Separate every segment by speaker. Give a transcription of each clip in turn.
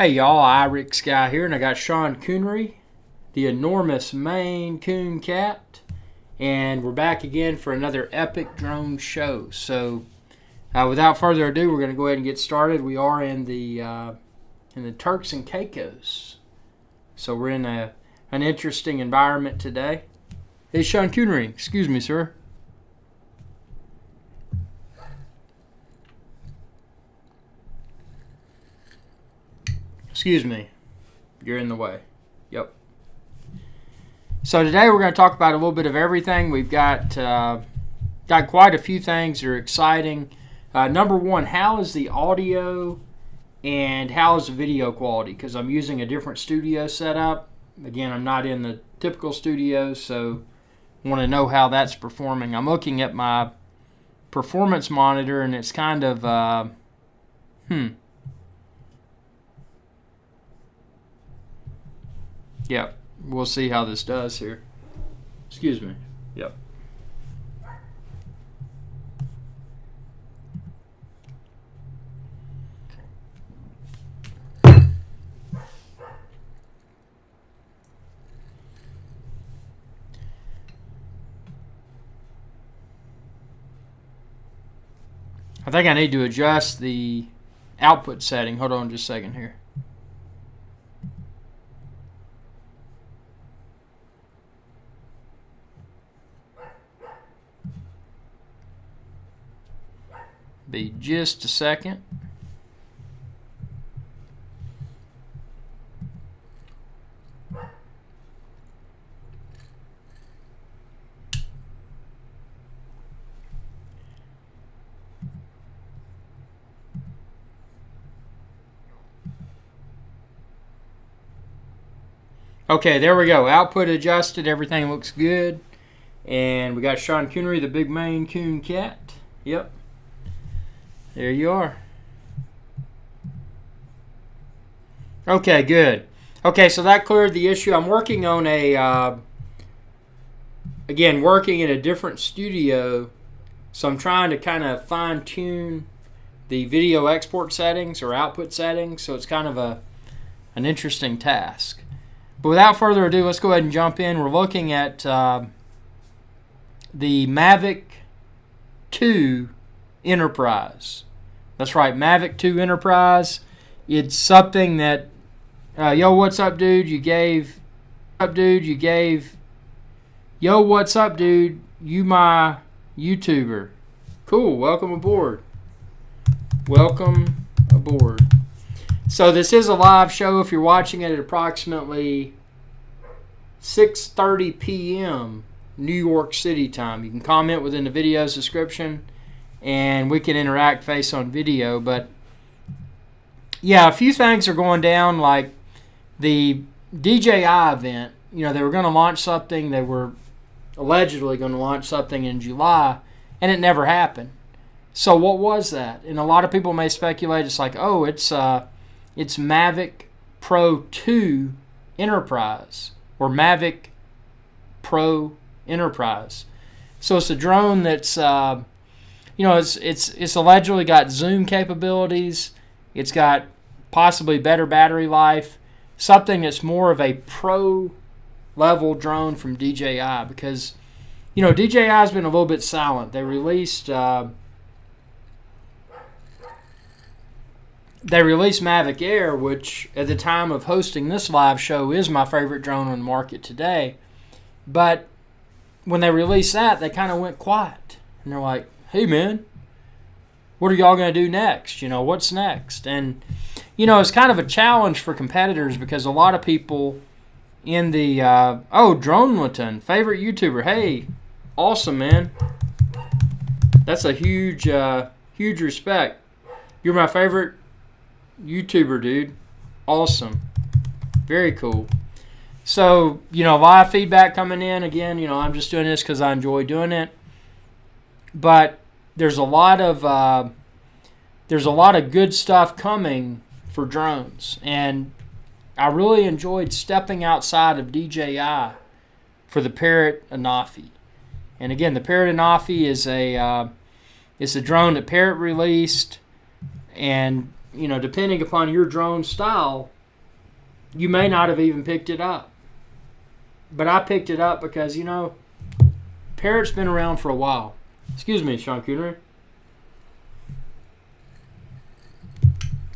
Speaker 1: Hey y'all, IrixGuy here, and I got Sean Coonery, the enormous Maine Coon cat, and we're back again for another epic drone show. So, without further ado, we're going to go ahead and get started. We are in the Turks and Caicos, so we're in an interesting environment today. Hey, Sean Coonery, excuse me, sir. Excuse me, you're in the way. Yep. So today we're going to talk about a little bit of everything. We've got quite a few things that are exciting. Number one, how is the audio and how is the video quality? Because I'm using a different studio setup. Again, I'm not in the typical studio, so I want to know how that's performing. I'm looking at my performance monitor, and it's kind of Yep, we'll see how this does here. Excuse me. Yep. I think I need to adjust the output setting. Hold on just a second here. Be just a second. Okay, there we go. Output adjusted. Everything looks good. And we got Sean Coonery, the big Maine Coon cat. Yep. There you are. Okay, good. Okay, so that cleared the issue. I'm working on working in a different studio. So I'm trying to kind of fine tune the video export settings or output settings. So it's kind of an interesting task. But without further ado, let's go ahead and jump in. We're looking at the Mavic 2 Enterprise. That's right, Mavic 2 Enterprise. It's something that, yo, what's up, dude? Yo, what's up, dude? You my YouTuber. Cool, welcome aboard. Welcome aboard. So this is a live show. If you're watching it at approximately 6:30 p.m. New York City time, you can comment within the video's description, and we can interact face on video. But yeah, a few things are going down, like the DJI event. You know, they were going to launch something. They were allegedly going to launch something in July, and it never happened. So what was that? And a lot of people may speculate it's like, oh, it's Mavic Pro 2 Enterprise or Mavic Pro Enterprise. So it's a drone that's it's allegedly got zoom capabilities. It's got possibly better battery life. Something that's more of a pro level drone from DJI, because DJI has been a little bit silent. They released Mavic Air, which at the time of hosting this live show is my favorite drone on the market today. But when they released that, they kind of went quiet. And they're like, hey man, what are y'all going to do next? What's next? And, it's kind of a challenge for competitors, because a lot of people in the, Dronelaton, favorite YouTuber. Hey, awesome, man. That's a huge respect. You're my favorite YouTuber, dude. Awesome. Very cool. So, live feedback coming in. Again, I'm just doing this because I enjoy doing it. But there's a lot of good stuff coming for drones, and I really enjoyed stepping outside of DJI for the Parrot Anafi. And again, the Parrot Anafi is a drone that Parrot released, and depending upon your drone style, you may not have even picked it up. But I picked it up because, Parrot's been around for a while. Excuse me, Sean Coonery.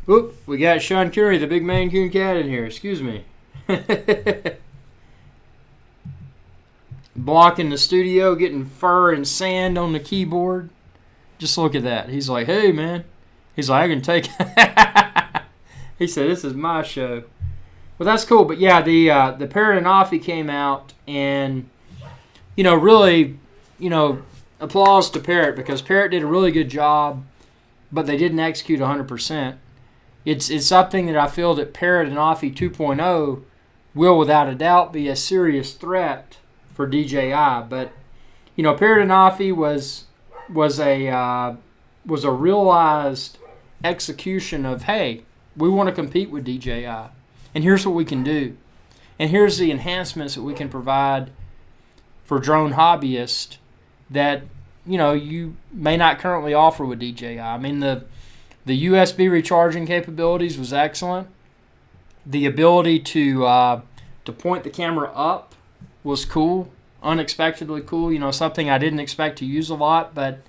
Speaker 1: Oop, we got Sean Coonery, the big Maine-Coon cat, in here. Excuse me. Blocking the studio, getting fur and sand on the keyboard. Just look at that. He's like, hey, man. He's like, I can take it. He said, this is my show. Well, that's cool. But, yeah, the Parrot and Offie came out. And, really, applause to Parrot. Because Parrot did a really good job. But they didn't execute 100%. It's something that I feel that Parrot and Offie 2.0 will, without a doubt, be a serious threat for DJI. But, Parrot and Offie was a realized execution of, hey, we want to compete with DJI, and here's what we can do, and here's the enhancements that we can provide for drone hobbyists that you may not currently offer with DJI. I mean, the USB recharging capabilities was excellent. The ability to point the camera up was cool, unexpectedly cool. Something I didn't expect to use a lot, but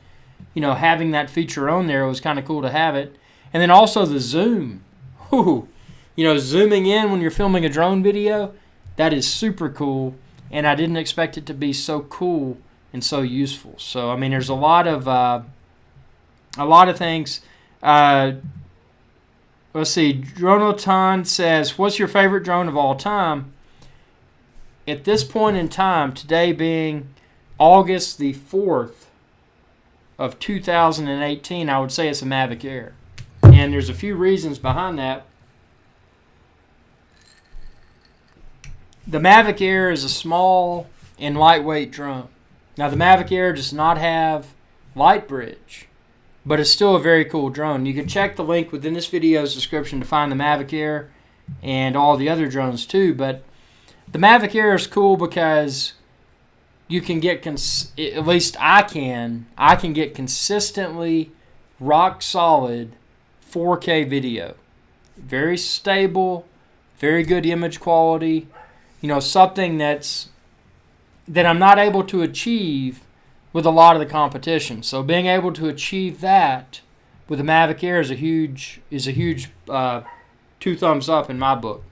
Speaker 1: having that feature on there was kind of cool to have it. And then also the zoom. Whew. Zooming in when you're filming a drone video, that is super cool, and I didn't expect it to be so cool and so useful. So I mean, there's a lot of things. Let's see. Dronoton says, "What's your favorite drone of all time?" At this point in time, today being August the 4th of 2018, I would say it's a Mavic Air. And there's a few reasons behind that. The Mavic Air is a small and lightweight drone. Now, the Mavic Air does not have light bridge, but it's still a very cool drone. You can check the link within this video's description to find the Mavic Air and all the other drones too, but the Mavic Air is cool because you can get, at least I can get consistently rock solid 4K video. Very stable, very good image quality. Something that I'm not able to achieve with a lot of the competition. So being able to achieve that with the Mavic Air is a huge 2 thumbs up in my book.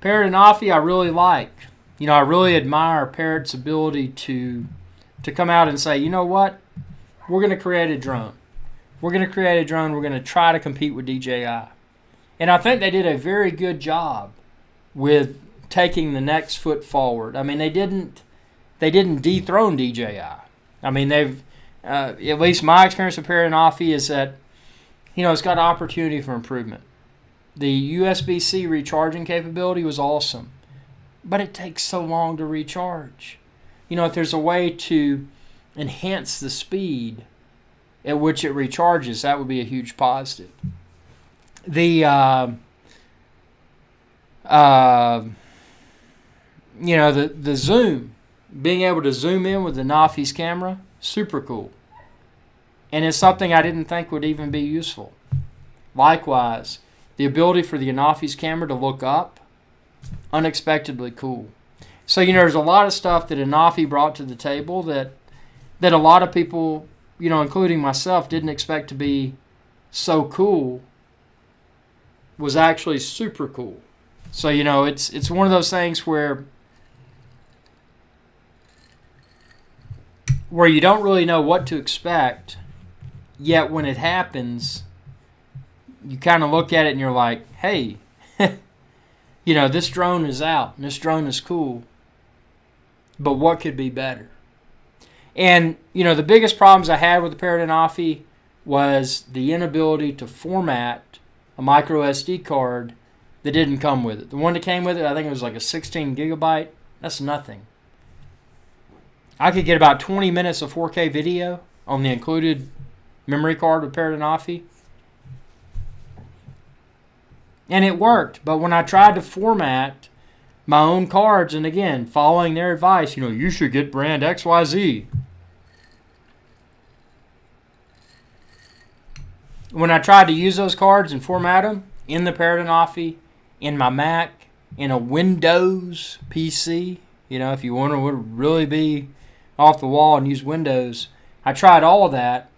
Speaker 1: Parrot and Offie I really like. I really admire Parrot's ability to come out and say, you know what? We're going to create a drone. We're going to try to compete with DJI. And I think they did a very good job with taking the next foot forward. I mean, they didn't dethrone DJI. I mean, they've at least my experience with Parrot and Offie is that it's got opportunity for improvement. The USB-C recharging capability was awesome, but it takes so long to recharge. If there's a way to enhance the speed at which it recharges, that would be a huge positive. The the zoom, being able to zoom in with the Offie's camera, super cool. And it's something I didn't think would even be useful. Likewise, the ability for the Offie's camera to look up, unexpectedly cool. So, there's a lot of stuff that Offie brought to the table that a lot of people, including myself, didn't expect to be so cool, was actually super cool. So, it's one of those things where you don't really know what to expect, yet when it happens, you kind of look at it and you're like, hey, this drone is out and this drone is cool, but what could be better? And, the biggest problems I had with the Parrot and Offie was the inability to format a micro SD card that didn't come with it. The one that came with it, I think it was like a 16 gigabyte. That's nothing. I could get about 20 minutes of 4K video on the included memory card with Parrot and Offie. And it worked, but when I tried to format my own cards, and again, following their advice, you should get brand XYZ. when I tried to use those cards and format them in the Paradenoffy, in my Mac, in a Windows PC, if you want to really be off the wall and use Windows, I tried all of that.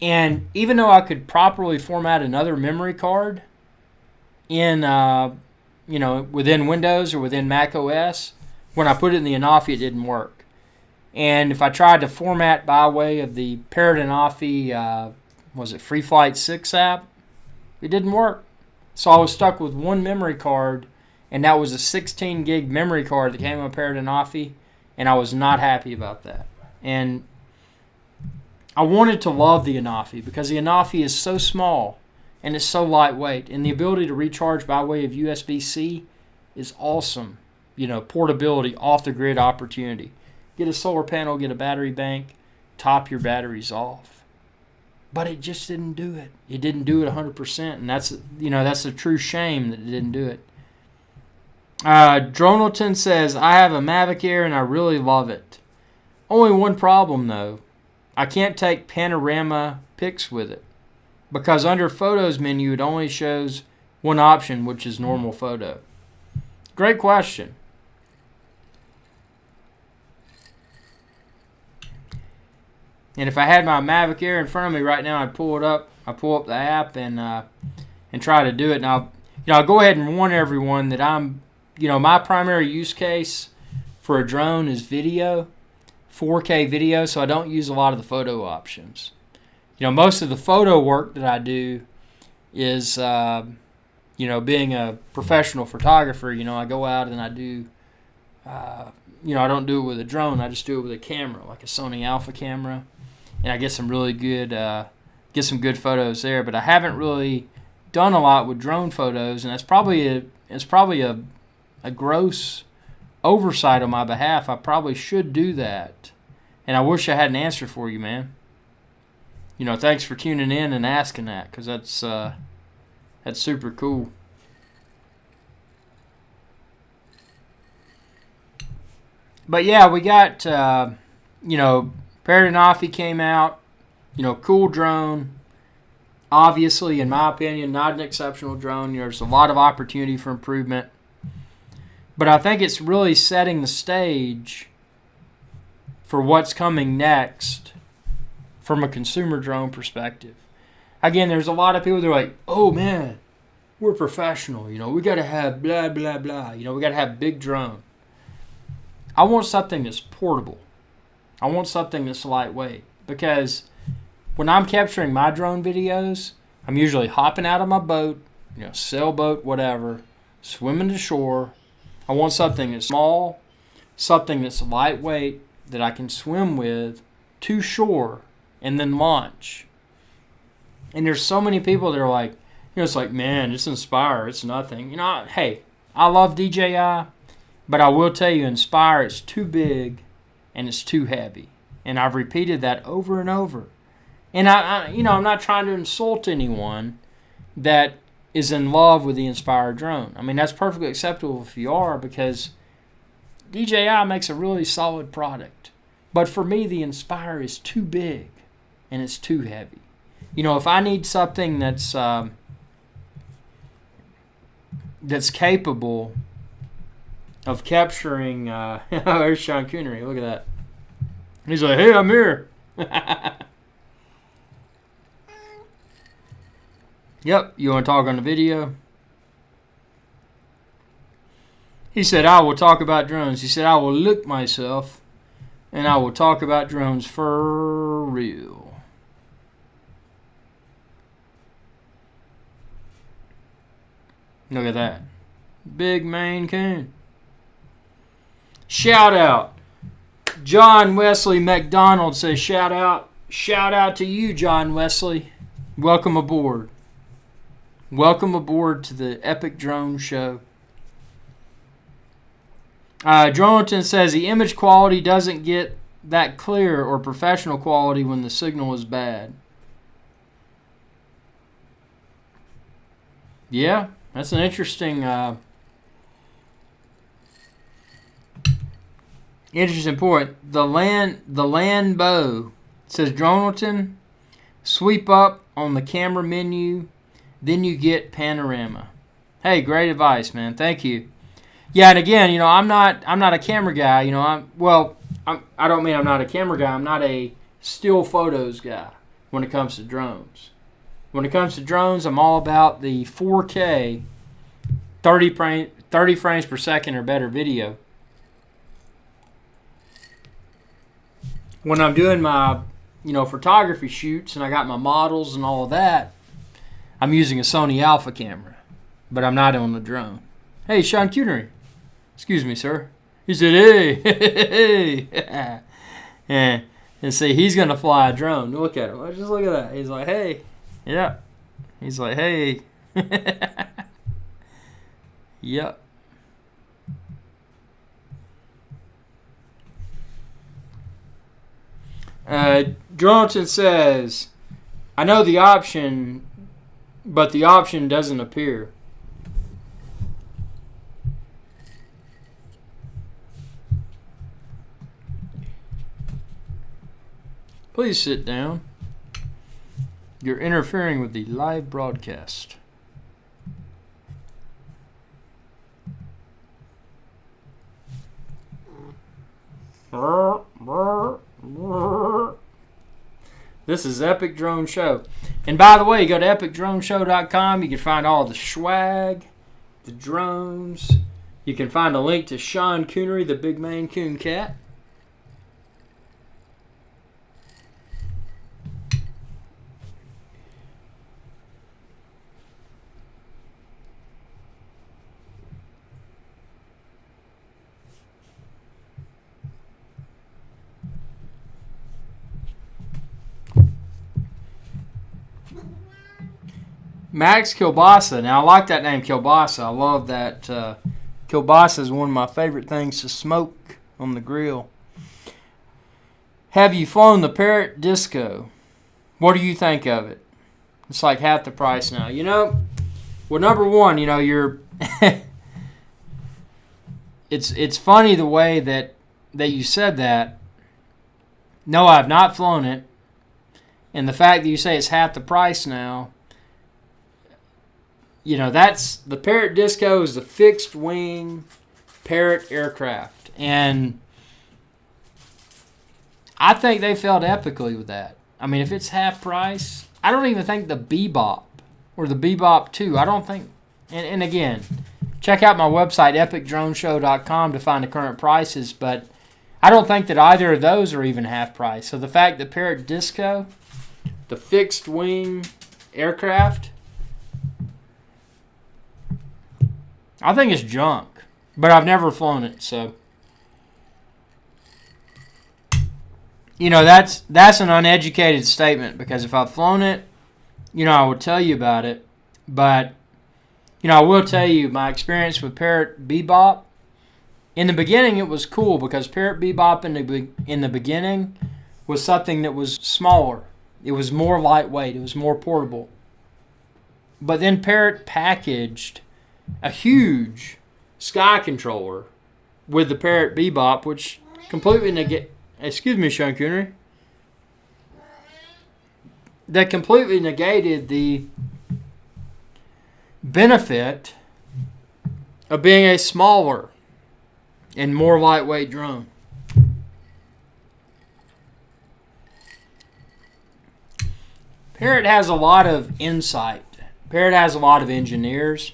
Speaker 1: And even though I could properly format another memory card in, within Windows or within Mac OS, when I put it in the Enoffy, it didn't work. And if I tried to format by way of the Paradenoffy, was it Free Flight 6 app, it didn't work. So I was stuck with one memory card, and that was a 16 gig memory card that came on Paradenoffy, and I was not happy about that. And I wanted to love the Enoffy because the Enoffy is so small and it's so lightweight, and the ability to recharge by way of USB-C is awesome. Portability, off-the-grid opportunity. Get a solar panel, get a battery bank, top your batteries off. But it just didn't do it. It didn't do it 100%, and that's a true shame that it didn't do it. Dronalton says, I have a Mavic Air and I really love it. Only one problem, though. I can't take panorama pics with it because under Photos menu it only shows one option, which is normal photo. Great question. And if I had my Mavic Air in front of me right now, I'd pull it up. I pull up the app and try to do it. Now, I'll go ahead and warn everyone that my primary use case for a drone is video. 4K video, so I don't use a lot of the photo options. Most of the photo work that I do is, being a professional photographer, I go out and I do, I don't do it with a drone, I just do it with a camera, like a Sony Alpha camera, and I get some really good, get some good photos there, but I haven't really done a lot with drone photos, and that's probably a gross oversight on my behalf. I probably should do that. And I wish I had an answer for you, man. Thanks for tuning in and asking that, because that's super cool. But yeah, we got, Paradenoffy came out, cool drone. Obviously, in my opinion, not an exceptional drone. There's a lot of opportunity for improvement. But I think it's really setting the stage for what's coming next from a consumer drone perspective. Again, there's a lot of people that are like, oh man, we're professional. We got to have blah, blah, blah. We got to have big drone. I want something that's portable. I want something that's lightweight. Because when I'm capturing my drone videos, I'm usually hopping out of my boat, sailboat, whatever, swimming to shore. I want something that's small, something that's lightweight, that I can swim with to shore and then launch. And there's so many people that are like, it's like, man, it's Inspire, it's nothing. Hey, I love DJI, but I will tell you, Inspire is too big and it's too heavy. And I've repeated that over and over. And I'm not trying to insult anyone that is in love with the Inspire drone. That's perfectly acceptable if you are, because DJI makes a really solid product. But for me, the Inspire is too big and it's too heavy. If I need something that's capable of capturing, there's Sean Coonery, look at that. He's like, hey, I'm here. Yep, you want to talk on the video? He said, I will talk about drones. He said, I will look myself and I will talk about drones for real. Look at that. Big Maine Coon. Shout out. John Wesley McDonald says shout out. Shout out to you, John Wesley. Welcome aboard. Welcome aboard to the Epic Drone Show. Dronalton says the image quality doesn't get that clear or professional quality when the signal is bad. Yeah, that's an interesting point. The land bow says Dronalton, Sweep up on the camera menu, then you get panorama. Hey, great advice, man. Thank you. Yeah, and again, I'm not a camera guy. I don't mean I'm not a camera guy. I'm not a still photos guy when it comes to drones. When it comes to drones, I'm all about the 4K, 30 frames per second or better video. When I'm doing my, photography shoots and I got my models and all of that, I'm using a Sony Alpha camera, but I'm not on the drone. Hey, Sean Cunery. Excuse me, sir. He said, hey. And see, he's going to fly a drone. Look at him. Just look at that. He's like, hey. Yeah. He's like, hey. Yep. Dronton says, I know the option, but the option doesn't appear. Please sit down. You're interfering with the live broadcast. This is Epic Drone Show. And by the way, go to epicdroneshow.com. You can find all the swag, the drones. You can find a link to Sean Coonery, the big Maine Coon cat. Max Kilbasa. Now, I like that name, Kilbasa. I love that. Kilbasa is one of my favorite things to smoke on the grill. Have you flown the Parrot Disco? What do you think of it? It's like half the price now. Well, number one, you're... it's funny the way that you said that. No, I've not flown it. And the fact that you say it's half the price now... that's the Parrot Disco is the fixed wing Parrot aircraft. And I think they failed epically with that. I mean, if it's half price, I don't even think the Bebop or the Bebop 2, I don't think, and again, check out my website, epicdroneshow.com to find the current prices, but I don't think that either of those are even half price. So the fact that Parrot Disco, the fixed wing aircraft, I think it's junk, but I've never flown it, so. That's an uneducated statement, because if I've flown it, I would tell you about it. But, I will tell you my experience with Parrot Bebop. In the beginning, it was cool, because Parrot Bebop in the beginning was something that was smaller. It was more lightweight. It was more portable. But then Parrot packaged a huge sky controller with the Parrot Bebop, which completely excuse me, Sean Coonery. That completely negated the benefit of being a smaller and more lightweight drone. Parrot has a lot of insight. Parrot has a lot of engineers.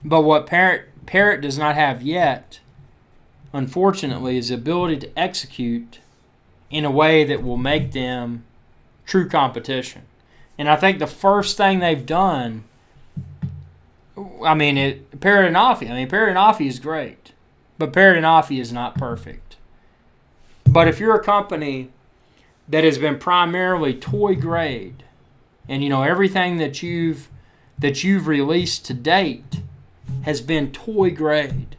Speaker 1: But what Parrot does not have yet, unfortunately, is the ability to execute in a way that will make them true competition. And I think the first thing they've done, Parrot and Offie. Parrot and Offie is great, but Parrot and Offie is not perfect. But if you're a company that has been primarily toy grade, and everything that you've released to date has been toy grade,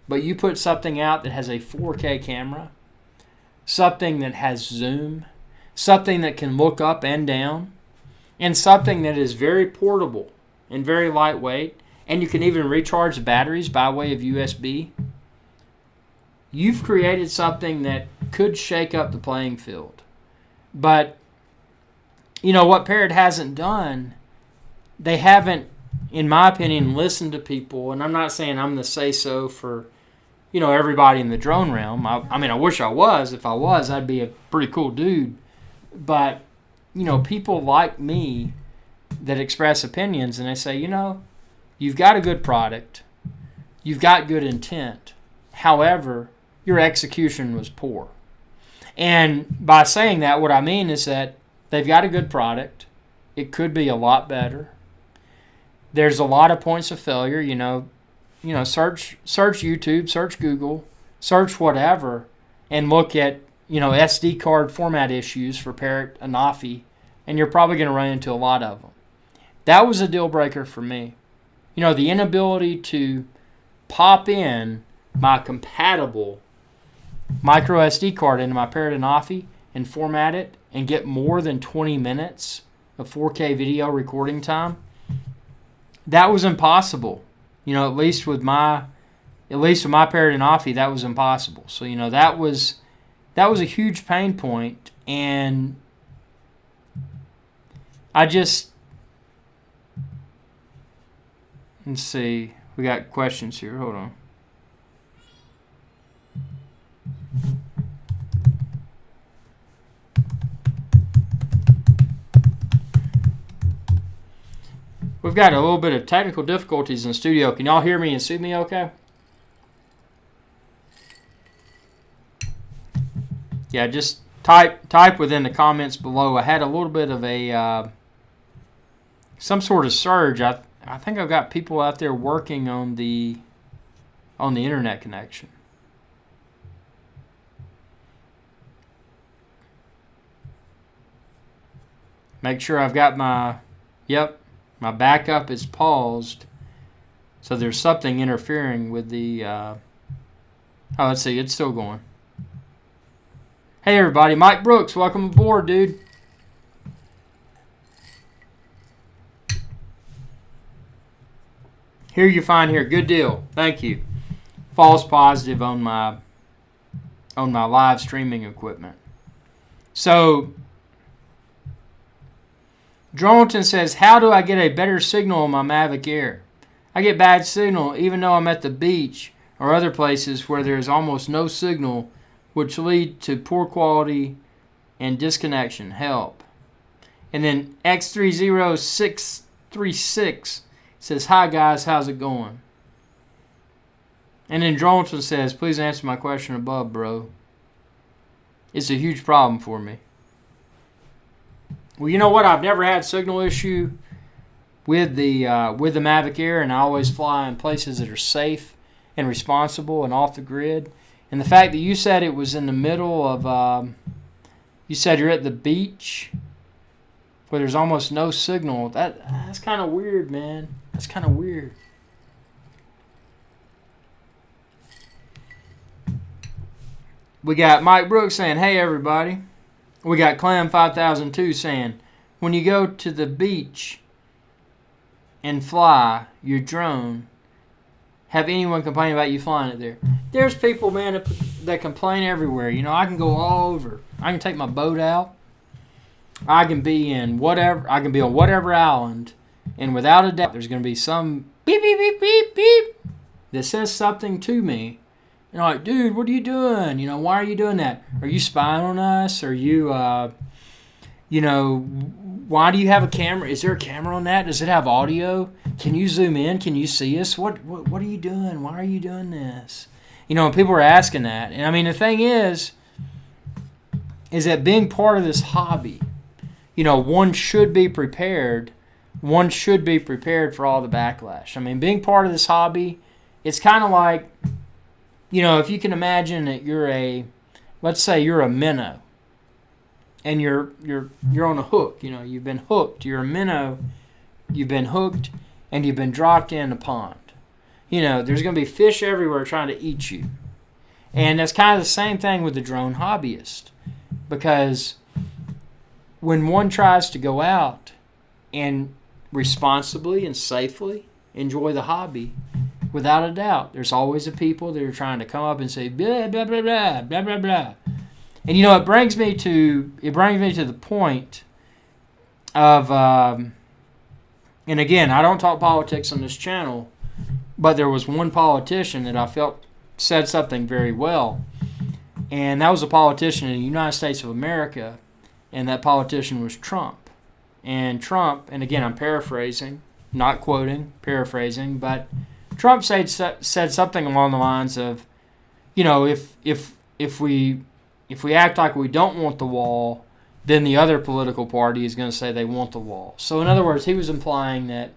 Speaker 1: but you put something out that has a 4K camera, something that has zoom, something that can look up and down, and something that is very portable and very lightweight, and you can even recharge the batteries by way of USB, you've created something that could shake up the playing field. But what Parrot hasn't done, they haven't, in my opinion, listened to people. And I'm not saying I'm the say-so for, everybody in the drone realm. I mean, I wish I was. If I was, I'd be a pretty cool dude. But, people like me that express opinions, and they say, you've got a good product. You've got good intent. However, your execution was poor. And by saying that, what I mean is that they've got a good product. It could be a lot better. There's a lot of points of failure. Search YouTube, search Google, search whatever, and look at SD card format issues for Parrot Anafi, and you're probably going to run into a lot of them. That was a deal breaker for me. The inability to pop in my compatible micro SD card into my Parrot Anafi and format it and get more than 20 minutes of 4K video recording time. That was impossible. At least with my Parrot Anafi, that was impossible. So that was a huge pain point, and let's see. We got questions here. Hold on. We've got a little bit of technical difficulties in the studio. Can y'all hear me and see me okay? Yeah, just type within the comments below. I had a little bit of a some sort of surge. I think I've got people out there working on the internet connection. Make sure I've got my backup is paused. So there's something interfering with the let's see, it's still going. Hey everybody, Mike Brooks, welcome aboard, dude. Here you find here, good deal. Thank you. False positive on my live streaming equipment. So Drolton says, how do I get a better signal on my Mavic Air? I get bad signal even though I'm at the beach or other places where there is almost no signal, which lead to poor quality and disconnection. Help. And then X30636 says, hi guys, how's it going? And then Drolton says, please answer my question above, bro. It's a huge problem for me. Well, you know what? I've never had signal issue with the Mavic Air, and I always fly in places that are safe and responsible and off the grid. And the fact that you said it was in the middle of, you said you're at the beach where there's almost no signal. That's kind of weird, man. That's kind of weird. We got Mike Brooks saying, hey everybody. We got Clam 5002 saying, when you go to the beach and fly your drone, have anyone complain about you flying it there? There's people, man, that complain everywhere. I can go all over. I can take my boat out. I can be on whatever island, and without a doubt, there's going to be some beep, beep, beep, beep, beep that says something to me. And I'm like, dude, what are you doing? Why are you doing that? Are you spying on us? Are you, why do you have a camera? Is there a camera on that? Does it have audio? Can you zoom in? Can you see us? What are you doing? Why are you doing this? People are asking that. And I mean, the thing is that being part of this hobby, one should be prepared. One should be prepared for all the backlash. I mean, being part of this hobby, it's kind of like, if you can imagine that let's say you're a minnow, and you're on a hook. You've been hooked. You're a minnow. You've been hooked, and you've been dropped in a pond. There's going to be fish everywhere trying to eat you, and that's kind of the same thing with the drone hobbyist, because when one tries to go out and responsibly and safely enjoy the hobby, without a doubt, there's always the people that are trying to come up and say blah blah blah blah blah blah blah. And it brings me to the point of, and again, I don't talk politics on this channel, but there was one politician that I felt said something very well, and that was a politician in the United States of America, and that politician was Trump. And Trump, and again, I'm paraphrasing, not quoting, paraphrasing, but Trump said something along the lines of, if we act like we don't want the wall, then the other political party is going to say they want the wall. So in other words, he was implying that,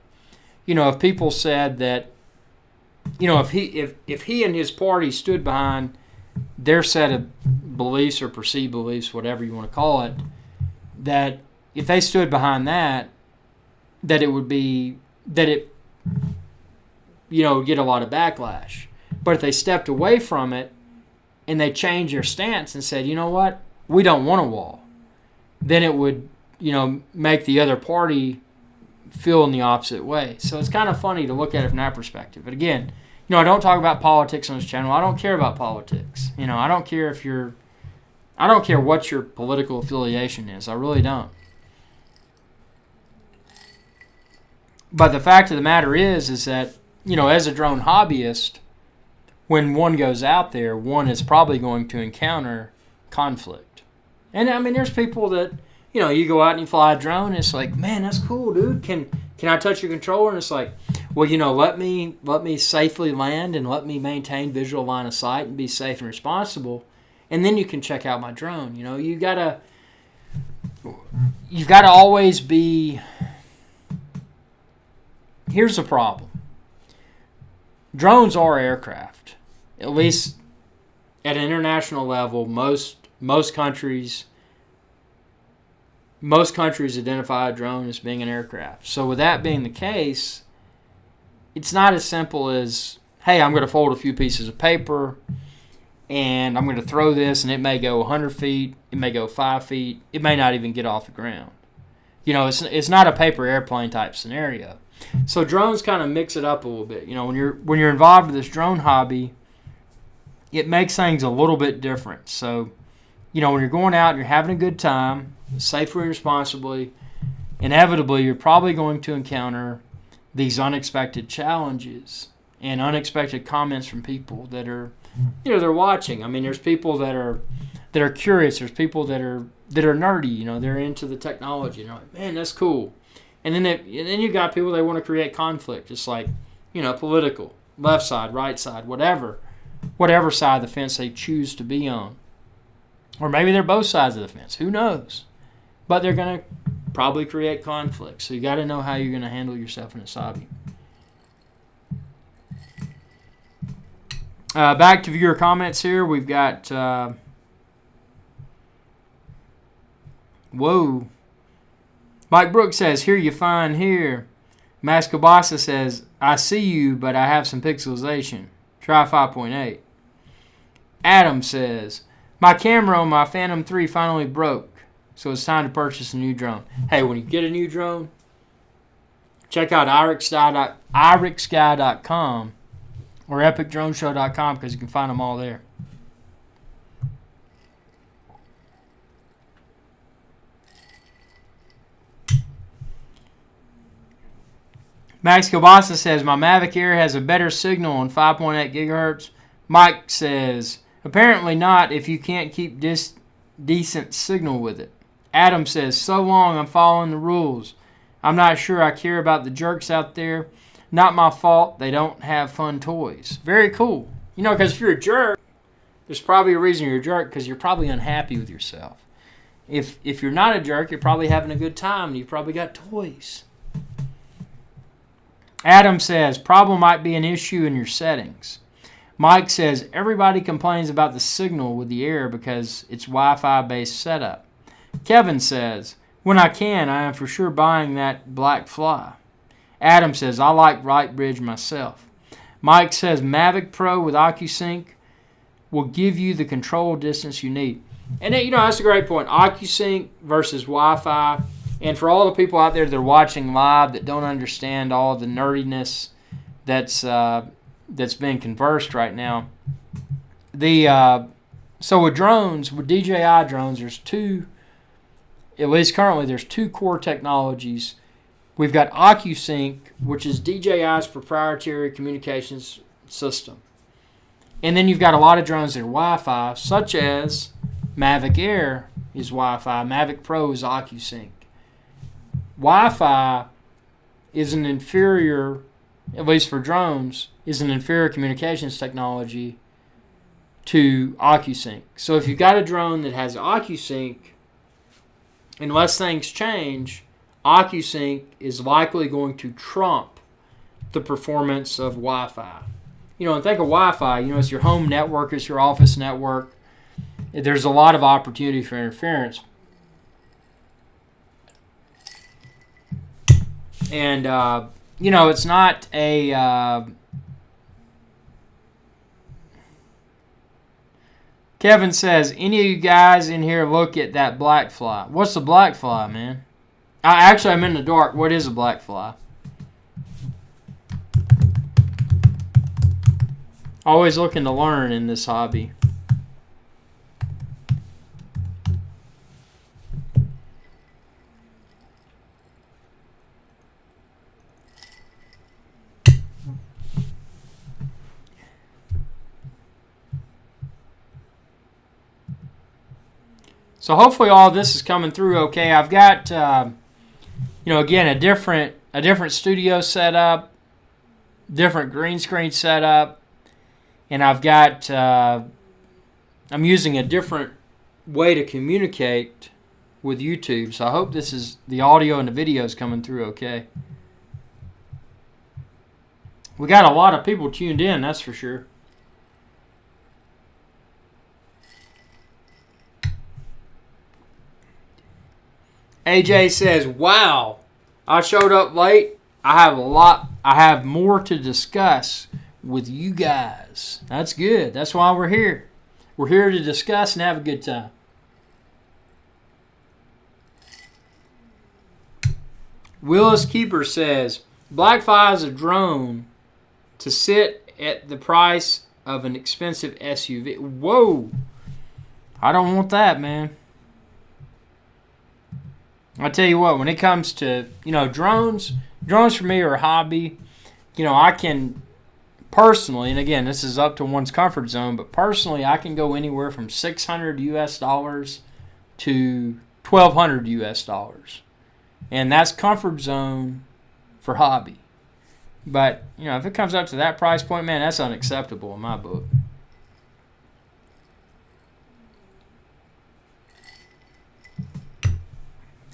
Speaker 1: if people said that, if he and his party stood behind their set of beliefs or perceived beliefs, whatever you want to call it, that if they stood behind that it would be that it would get a lot of backlash. But if they stepped away from it and they changed their stance and said, you know what, we don't want a wall, then it would make the other party feel in the opposite way. So it's kind of funny to look at it from that perspective. But again, I don't talk about politics on this channel. I don't care about politics. I don't care I don't care what your political affiliation is. I really don't. But the fact of the matter is that, as a drone hobbyist, when one goes out there, one is probably going to encounter conflict. And I mean, there's people that, you go out and you fly a drone, and it's like, man, that's cool, dude. Can I touch your controller? And it's like, well, let me safely land and let me maintain visual line of sight and be safe and responsible, and then you can check out my drone. You've got to always be. Here's the problem. Drones are aircraft, at least at an international level. Most countries identify a drone as being an aircraft. So with that being the case, it's not as simple as, hey, I'm going to fold a few pieces of paper and I'm going to throw this, and it may go 100 feet, it may go 5 feet, it may not even get off the ground. It's not a paper airplane type scenario. So drones kind of mix it up a little bit. When you're involved with this drone hobby, it makes things a little bit different. So, when you're going out and you're having a good time, safely and responsibly, inevitably you're probably going to encounter these unexpected challenges and unexpected comments from people that are, they're watching. I mean, there's people that are curious. There's people that are nerdy. They're into the technology. Like, man, that's cool. And then you got people that want to create conflict, just like, political, left side, right side, whatever side of the fence they choose to be on. Or maybe they're both sides of the fence. Who knows? But they're going to probably create conflict. So you got to know how you're going to handle yourself in this hobby. Back to viewer comments here. We've got... whoa. Mike Brooks says, here you find here. Mascobasa says, I see you, but I have some pixelization. Try 5.8. Adam says, my camera on my Phantom 3 finally broke, so it's time to purchase a new drone. Hey, when you get a new drone, check out IrixGuy.com or EpicDroneShow.com because you can find them all there. Max Kilbasa says, my Mavic Air has a better signal on 5.8 gigahertz. Mike says, apparently not if you can't keep decent signal with it. Adam says, so long, I'm following the rules. I'm not sure I care about the jerks out there. Not my fault. They don't have fun toys. Very cool. Because if you're a jerk, there's probably a reason you're a jerk, because you're probably unhappy with yourself. If you're not a jerk, you're probably having a good time and you've probably got toys. Adam says, problem might be an issue in your settings. Mike says, everybody complains about the signal with the Air because it's Wi-Fi based setup. Kevin says, when I can, I am for sure buying that Black Fly. Adam says, I like Right Bridge myself. Mike says, Mavic Pro with OcuSync will give you the control distance you need. And that's a great point. OcuSync versus Wi-Fi. And for all the people out there that are watching live that don't understand all the nerdiness that's being conversed right now, so with drones, with DJI drones, there's two at least currently, there's two core technologies. We've got OcuSync, which is DJI's proprietary communications system. And then you've got a lot of drones that are Wi-Fi, such as Mavic Air is Wi-Fi, Mavic Pro is OcuSync. Wi-Fi is an inferior, at least for drones, is an inferior communications technology to OcuSync. So if you've got a drone that has OcuSync, unless things change, OcuSync is likely going to trump the performance of Wi-Fi. And think of Wi-Fi, it's your home network, it's your office network. There's a lot of opportunity for interference. And, it's not a... Kevin says, any of you guys in here look at that black fly? What's the black fly, man? I'm in the dark. What is a black fly? Always looking to learn in this hobby. So hopefully all this is coming through okay. I've got, again, a different studio setup, different green screen setup, and I've got, I'm using a different way to communicate with YouTube. So I hope the audio and the video is coming through okay. We got a lot of people tuned in, that's for sure. AJ says, wow, I showed up late. I have more to discuss with you guys. That's good. That's why we're here. We're here to discuss and have a good time. Willis Keeper says, Blackfly is a drone to sit at the price of an expensive SUV. Whoa. I don't want that, man. I'll tell you what, when it comes to, drones for me are a hobby. I can personally, and again, this is up to one's comfort zone, but personally, I can go anywhere from $600 US to $1,200 US. And that's comfort zone for hobby. But, if it comes up to that price point, man, that's unacceptable in my book.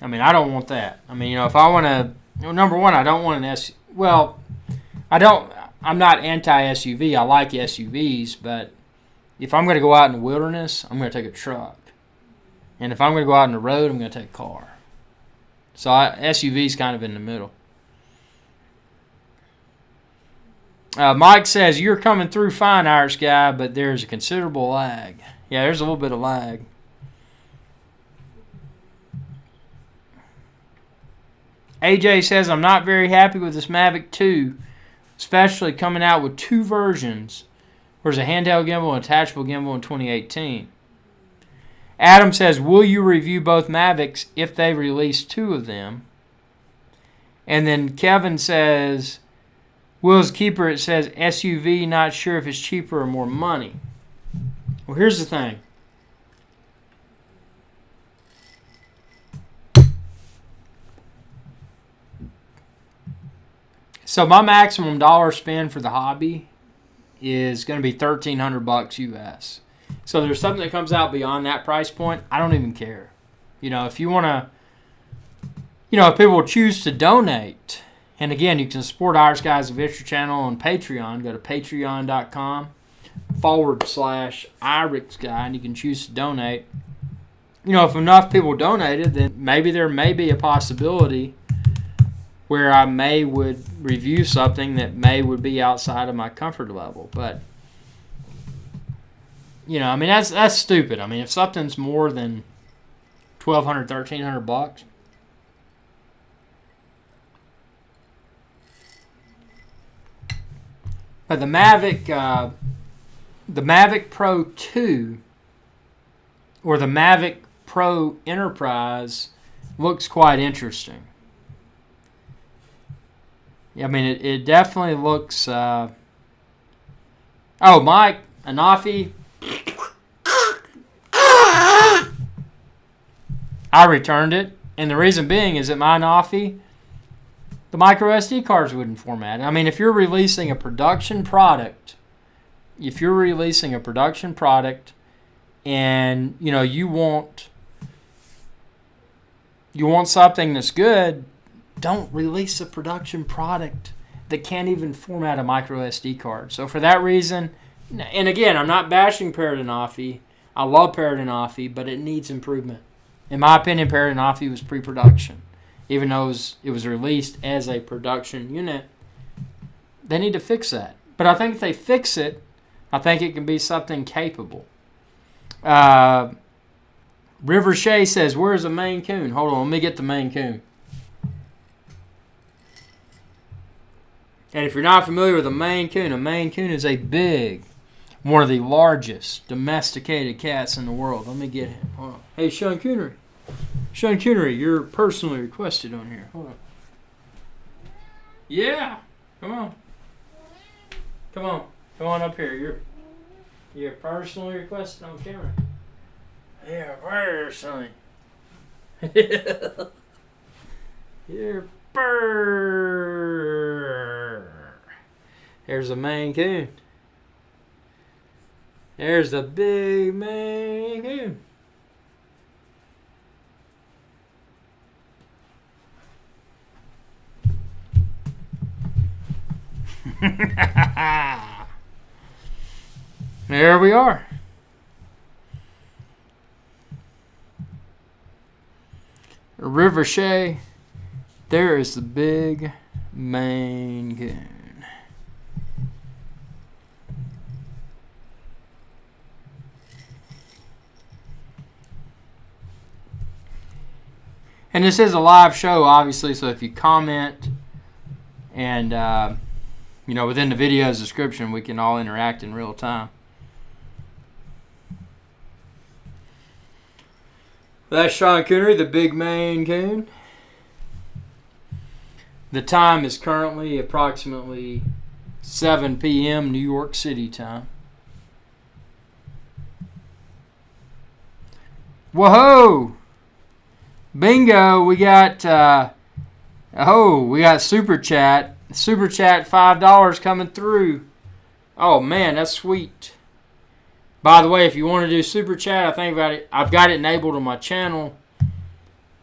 Speaker 1: I don't want that. If I want to, number one, I don't want an SUV. Well, I'm not anti-SUV. I like SUVs, but if I'm going to go out in the wilderness, I'm going to take a truck. And if I'm going to go out on the road, I'm going to take a car. So SUV's kind of in the middle. Mike says, you're coming through fine, IrixGuy, but there's a considerable lag. Yeah, there's a little bit of lag. AJ says, I'm not very happy with this Mavic 2, especially coming out with two versions. There's a handheld gimbal and attachable gimbal in 2018. Adam says, will you review both Mavics if they release two of them? And then Kevin says, Will's Keeper, it says, SUV, not sure if it's cheaper or more money. Well, here's the thing. So my maximum dollar spend for the hobby is going to be $1,300 US. So there's something that comes out beyond that price point, I don't even care. If you want to, if people choose to donate, and again, you can support IrixGuy's Adventure Channel on Patreon. Go to patreon.com/IrixGuy, and you can choose to donate. If enough people donated, then maybe there may be a possibility where I would review something that would be outside of my comfort level. But, that's stupid. If something's more than $1,200, $1,300, but the Mavic Pro 2 or the Mavic Pro Enterprise looks quite interesting. I mean, it definitely looks... oh, Mike, Anafi. I returned it. And the reason being is that my Anafi, the micro SD cards wouldn't format. I mean, if you're releasing a production product, and you want something that's good, don't release a production product that can't even format a micro SD card. So for that reason, and again, I'm not bashing Parrot Anafi. I love Parrot Anafi, but it needs improvement. In my opinion, Parrot Anafi was pre-production. Even though it was released as a production unit, they need to fix that. But I think if they fix it, I think it can be something capable. River Shea says, where's the Maine Coon? Hold on, let me get the Maine Coon. And if you're not familiar with a Maine Coon is one of the largest domesticated cats in the world. Let me get him. Hold on. Hey, Sean Coonery. Sean Coonery, you're personally requested on here. Hold on. Yeah. Come on. Come on up here. You're personally requested on camera. Yeah, personally. You're There's the Maine Coon. There's the big Maine Coon. There we are. River Shea. There is the big Maine Coon. And this is a live show, obviously, so if you comment and, within the video's description, we can all interact in real time. That's Sean Coonery, the big Maine Coon. The time is currently approximately 7 p.m. New York City time. Whoa! Bingo! We got Super Chat. Super Chat $5 coming through. Oh man, that's sweet. By the way, if you want to do Super Chat, I've got it enabled on my channel.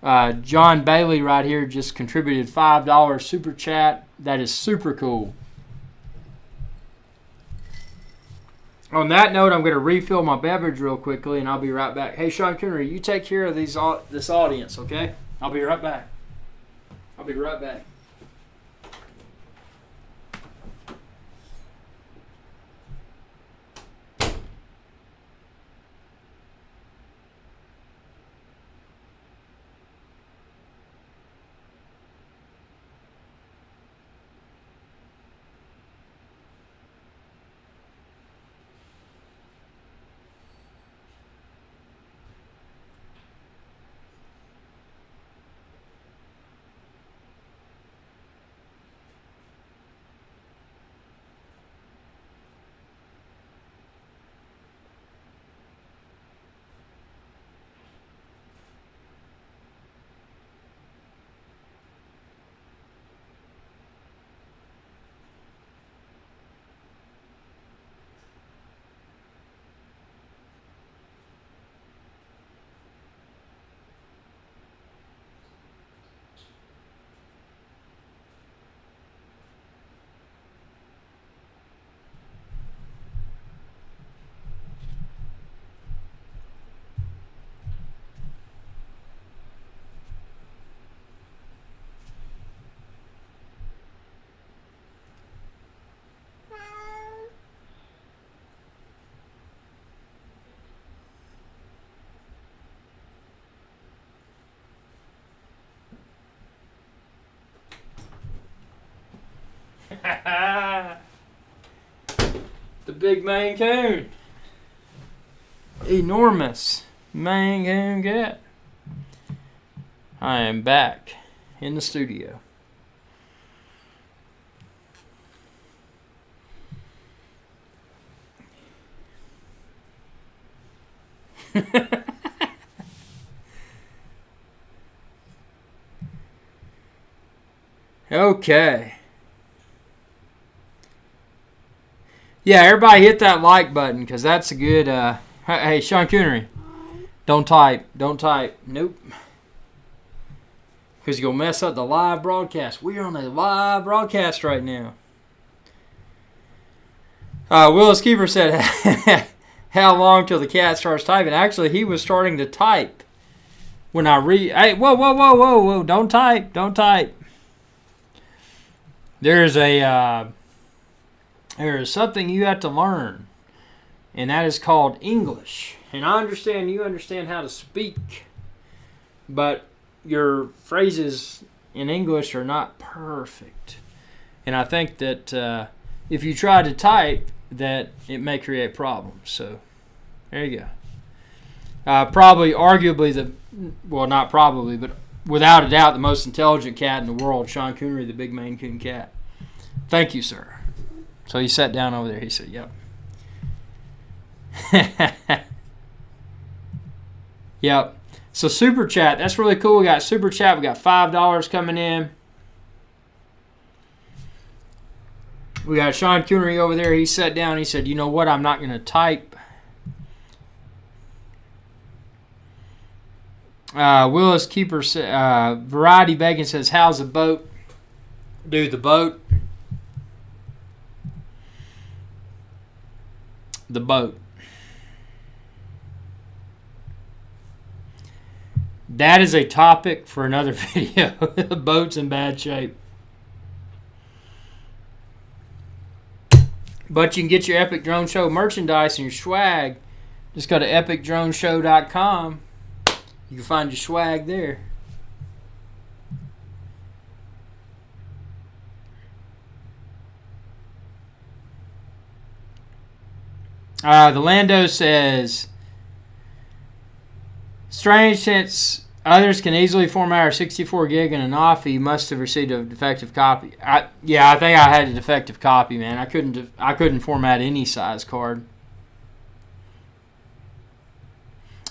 Speaker 1: John Bailey right here just contributed $5 Super Chat. That is super cool. On that note, I'm going to refill my beverage real quickly, and I'll be right back. Hey, Sean Coonery, you take care of this audience, okay? I'll be right back. The big Maine Coon. Enormous Maine Coon cat. I am back in the studio. Okay. Yeah, everybody hit that like button because that's a good... hey, Sean Coonery, don't type. Nope. Because you'll mess up the live broadcast. We're on a live broadcast right now. Willis Keeper said, how long till the cat starts typing? Actually, he was starting to type when I Hey, whoa. Don't type. There is something you have to learn, and that is called English. And I understand you understand how to speak, but your phrases in English are not perfect. And I think that if you try to type, that it may create problems. So there you go. Not probably, but without a doubt, the most intelligent cat in the world, Sean Coonery, the big Maine Coon cat. Thank you, sir. So he sat down over there. He said, yep. Yep. So Super Chat, that's really cool. We got Super Chat. We got $5 coming in. We got Sean Coonery over there. He sat down. He said, you know what? I'm not going to type. Willis Keeper, Variety Bacon says, how's the boat? Dude, the boat. That is a topic for another video. The boat's in bad shape. But you can get your Epic Drone Show merchandise and your swag. Just go to epicdroneshow.com. You can find your swag there. The Lando says, strange since others can easily format our 64 gig in an offie, you must have received a defective copy. I think I had a defective copy, man. I couldn't format any size card.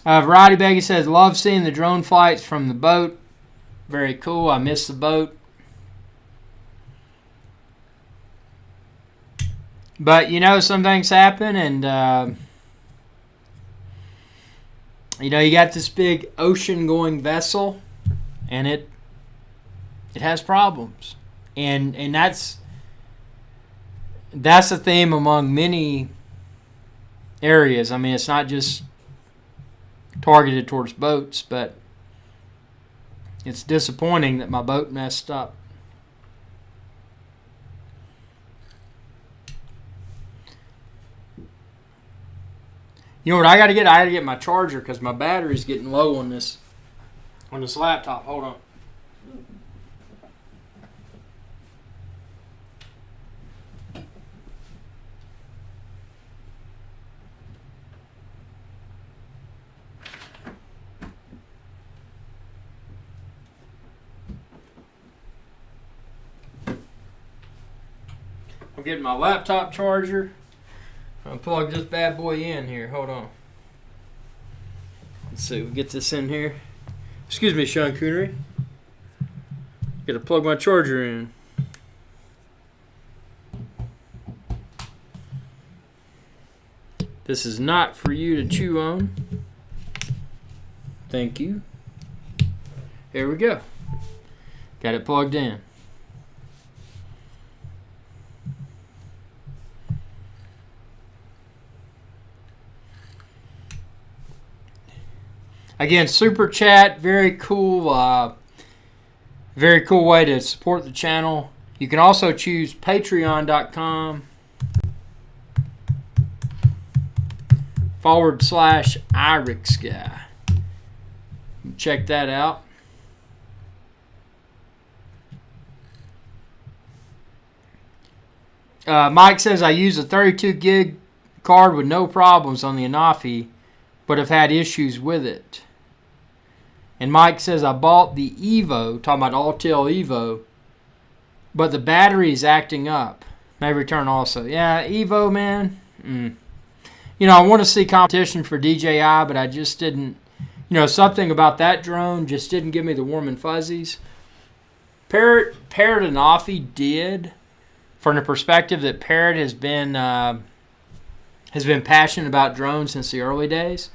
Speaker 1: Variety Baggy says, love seeing the drone flights from the boat. Very cool. I miss the boat. But, some things happen, and, you got this big ocean-going vessel, and it has problems. And that's a theme among many areas. I mean, it's not just targeted towards boats, but it's disappointing that my boat messed up. You know what I got to get? I got to get my charger because my battery's getting low on this laptop. Hold on. I'm getting my laptop charger. I'll plug this bad boy in here. Hold on. Let's see. We'll get this in here. Excuse me, Sean Coonery. Got to plug my charger in. This is not for you to chew on. Thank you. Here we go. Got it plugged in. Again, Super Chat, very cool way to support the channel. You can also choose patreon.com/IrixGuy. Check that out. Mike says, I use a 32 gig card with no problems on the Anafi, but have had issues with it. And Mike says, I bought the Evo, talking about Autel Evo, but the battery is acting up. May return also. Yeah, Evo, man. I want to see competition for DJI, but I just didn't. Something about that drone just didn't give me the warm and fuzzies. Parrot and Offie did, from the perspective that Parrot has been passionate about drones since the early days.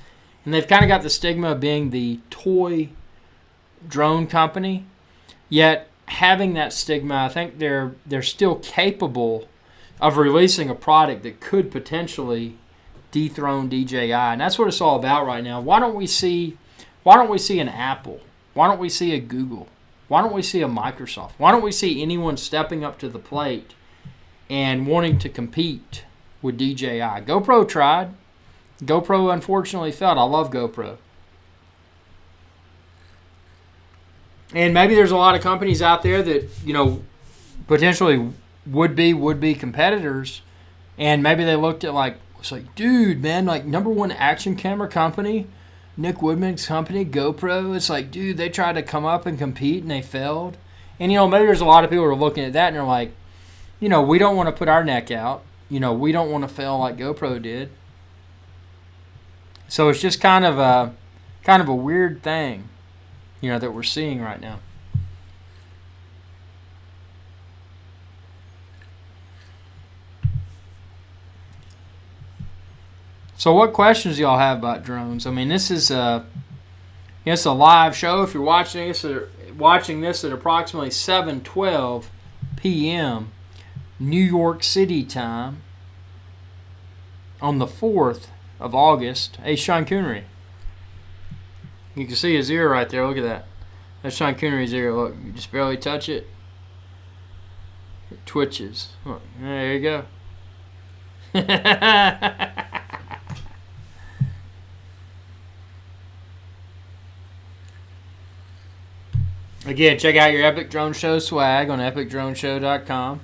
Speaker 1: And they've kind of got the stigma of being the toy drone company. Yet, having that stigma, I think they're still capable of releasing a product that could potentially dethrone DJI. And that's what it's all about right now. Why don't we see an Apple? Why don't we see a Google? Why don't we see a Microsoft? Why don't we see anyone stepping up to the plate and wanting to compete with DJI? GoPro tried. GoPro unfortunately failed. I love GoPro. And maybe there's a lot of companies out there that, potentially would be competitors, and maybe they looked at it's like, dude, man, #1 action camera company, Nick Woodman's company, GoPro. It's like, dude, they tried to come up and compete and they failed. And, maybe there's a lot of people who are looking at that and they're like, we don't want to put our neck out. We don't want to fail like GoPro did. So it's just kind of a weird thing, that we're seeing right now. So what questions do y'all have about drones? I mean, this is it's a live show. If you're watching this at approximately 7:12 p.m. New York City time on the 4th of August. Hey, Sean Connery. You can see his ear right there. Look at that. That's Sean Connery's ear. Look, you just barely touch it. It twitches. Look, there you go. Again, check out your Epic Drone Show swag on epicdroneshow.com.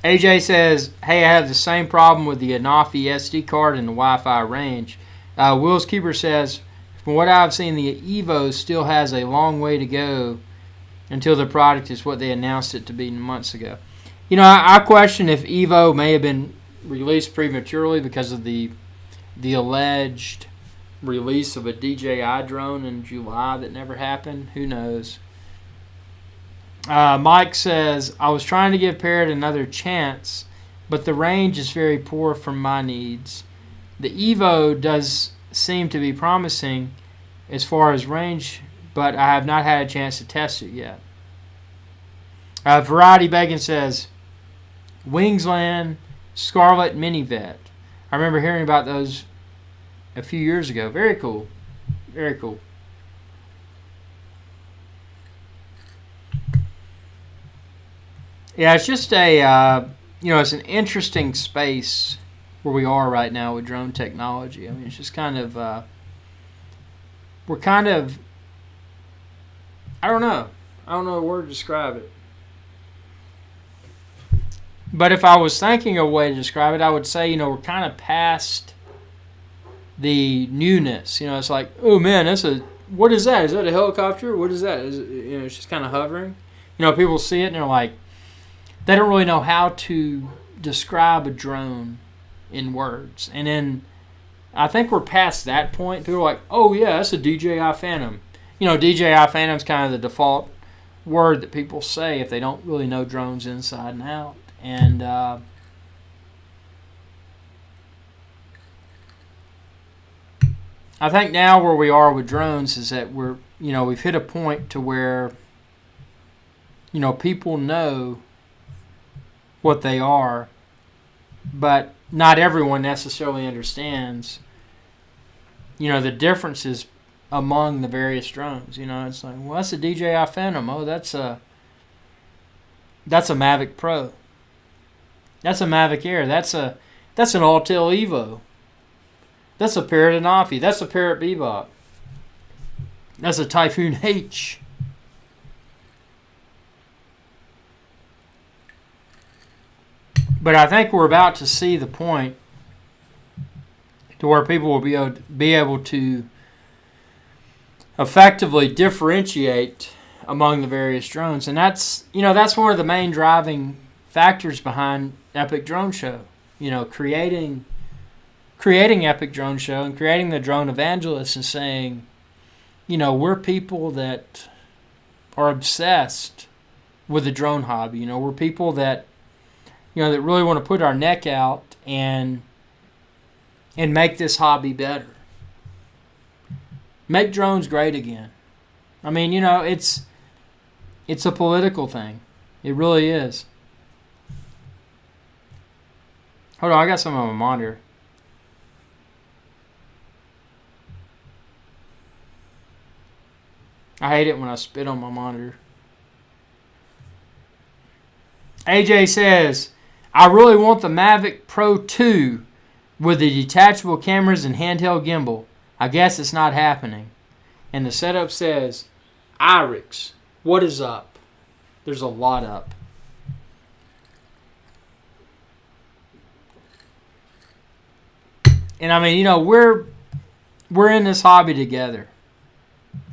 Speaker 1: AJ says, hey, I have the same problem with the Anafi SD card and the Wi-Fi range. Will's Keeper says, from what I've seen, the Evo still has a long way to go until the product is what they announced it to be months ago. I question if Evo may have been released prematurely because of the alleged release of a DJI drone in July that never happened. Who knows? Mike says, I was trying to give Parrot another chance, but the range is very poor for my needs. The Evo does seem to be promising as far as range, but I have not had a chance to test it yet. Variety Bacon says, Wingsland Scarlet Minivet. I remember hearing about those a few years ago. Very cool. Very cool. Yeah, it's just it's an interesting space where we are right now with drone technology. I mean, it's just kind of, I don't know a word to describe it. But if I was thinking of a way to describe it, I would say, we're kind of past the newness. It's like, oh man, what is that? Is that a helicopter? What is that? It's just kind of hovering. People see it and they're like, they don't really know how to describe a drone in words. And then I think we're past that point. People are like, oh yeah, that's a DJI Phantom. DJI Phantom's kind of the default word that people say if they don't really know drones inside and out. And I think now where we are with drones is that we've hit a point to where, people know what they are, but not everyone necessarily understands, the differences among the various drones. It's like, well, that's a DJI Phantom. Oh, that's a Mavic Pro. That's a Mavic Air. That's an Autel Evo. That's a Parrot Anafi. That's a Parrot Bebop. That's a Typhoon H. But I think we're about to see the point to where people will be able to effectively differentiate among the various drones. And that's one of the main driving factors behind Epic Drone Show. Creating Epic Drone Show and creating the Drone Evangelist and saying, we're people that are obsessed with the drone hobby. We're people that, that really want to put our neck out and make this hobby better. Make drones great again. I mean, it's a political thing. It really is. Hold on, I got some on my monitor. I hate it when I spit on my monitor. AJ says, I really want the Mavic Pro 2 with the detachable cameras and handheld gimbal. I guess it's not happening. And the setup says, Irix, what is up? There's a lot up. And I mean, we're in this hobby together.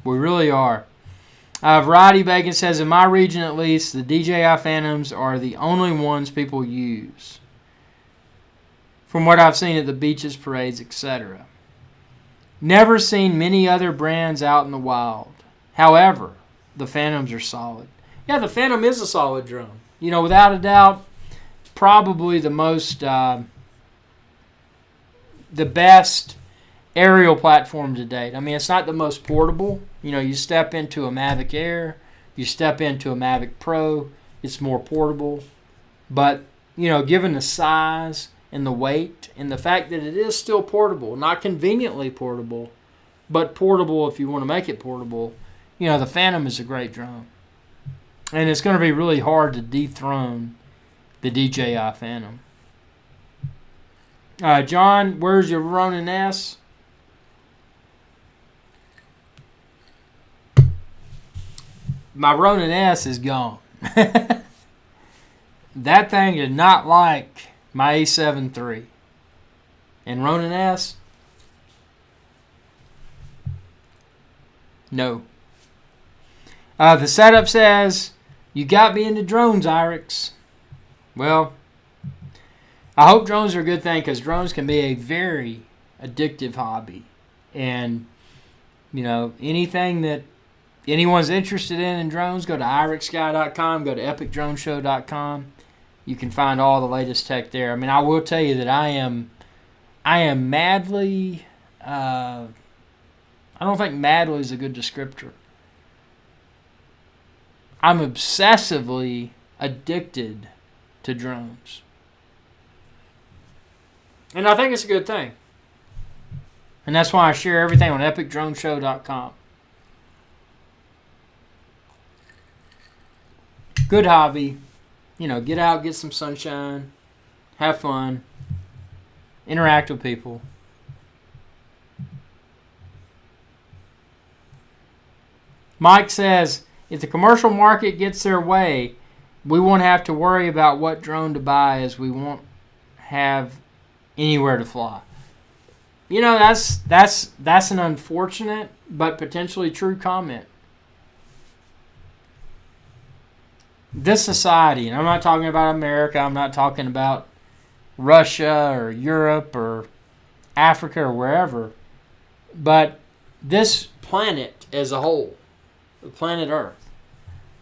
Speaker 1: We really are. Variety Bacon says, in my region at least, the DJI Phantoms are the only ones people use. From what I've seen at the beaches, parades, etc. Never seen many other brands out in the wild. However, the Phantoms are solid. Yeah, the Phantom is a solid drone. Without a doubt, probably the best aerial platform to date. I mean, it's not the most portable. You step into a Mavic Air, you step into a Mavic Pro, it's more portable. But, given the size and the weight and the fact that it is still portable, not conveniently portable, but portable if you want to make it portable, the Phantom is a great drone. And it's going to be really hard to dethrone the DJI Phantom. John, where's your Ronin S? My Ronin S is gone. That thing did not like my A7 III. And Ronin S? No. The setup says, you got me into drones, Irix. Well, I hope drones are a good thing because drones can be a very addictive hobby. And, anything that anyone's interested in drones, go to IrixGuy.com, go to EpicDroneShow.com. You can find all the latest tech there. I mean, I will tell you that I am madly, I don't think madly is a good descriptor. I'm obsessively addicted to drones. And I think it's a good thing. And that's why I share everything on EpicDroneShow.com. Good hobby. Get out, get some sunshine, have fun, interact with people. Mike says, if the commercial market gets their way, we won't have to worry about what drone to buy as we won't have anywhere to fly. That's an unfortunate but potentially true comment. This society, and I'm not talking about America, I'm not talking about Russia or Europe or Africa or wherever, but this planet as a whole, the planet Earth,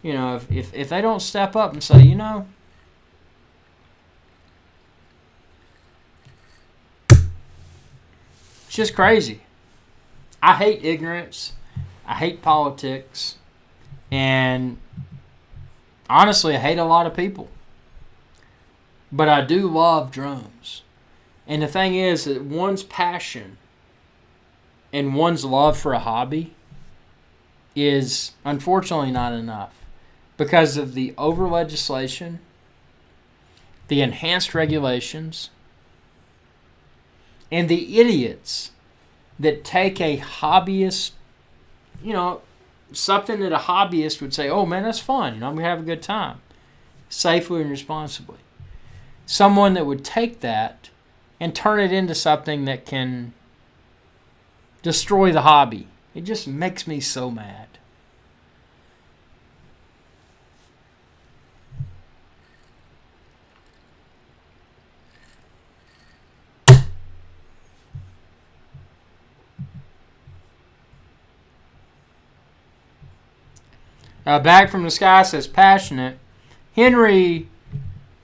Speaker 1: if they don't step up and say, it's just crazy. I hate ignorance. I hate politics. And honestly, I hate a lot of people. But I do love drones. And the thing is that one's passion and one's love for a hobby is unfortunately not enough because of the over legislation, the enhanced regulations, and the idiots that take a hobbyist, something that a hobbyist would say, oh man, that's fun. I'm going to have a good time. Safely and responsibly. someone that would take that and turn it into something that can destroy the hobby. It just makes me so mad. Back from the Sky says, passionate. Henry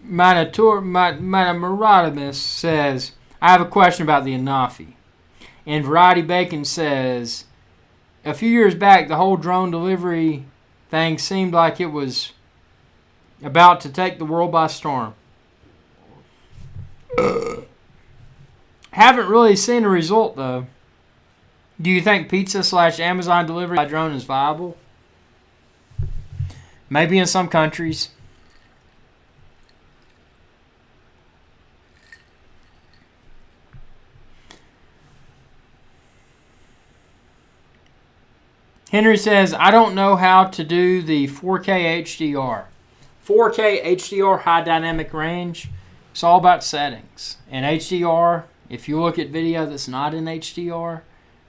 Speaker 1: Manamaradimus says, I have a question about the Anafi. And Variety Bacon says, a few years back, the whole drone delivery thing seemed like it was about to take the world by storm. Haven't really seen a result, though. Do you think pizza/Amazon delivery by drone is viable? Maybe in some countries. Henry says, I don't know how to do the 4K HDR. 4K HDR, high dynamic range, it's all about settings. And HDR, if you look at video that's not in HDR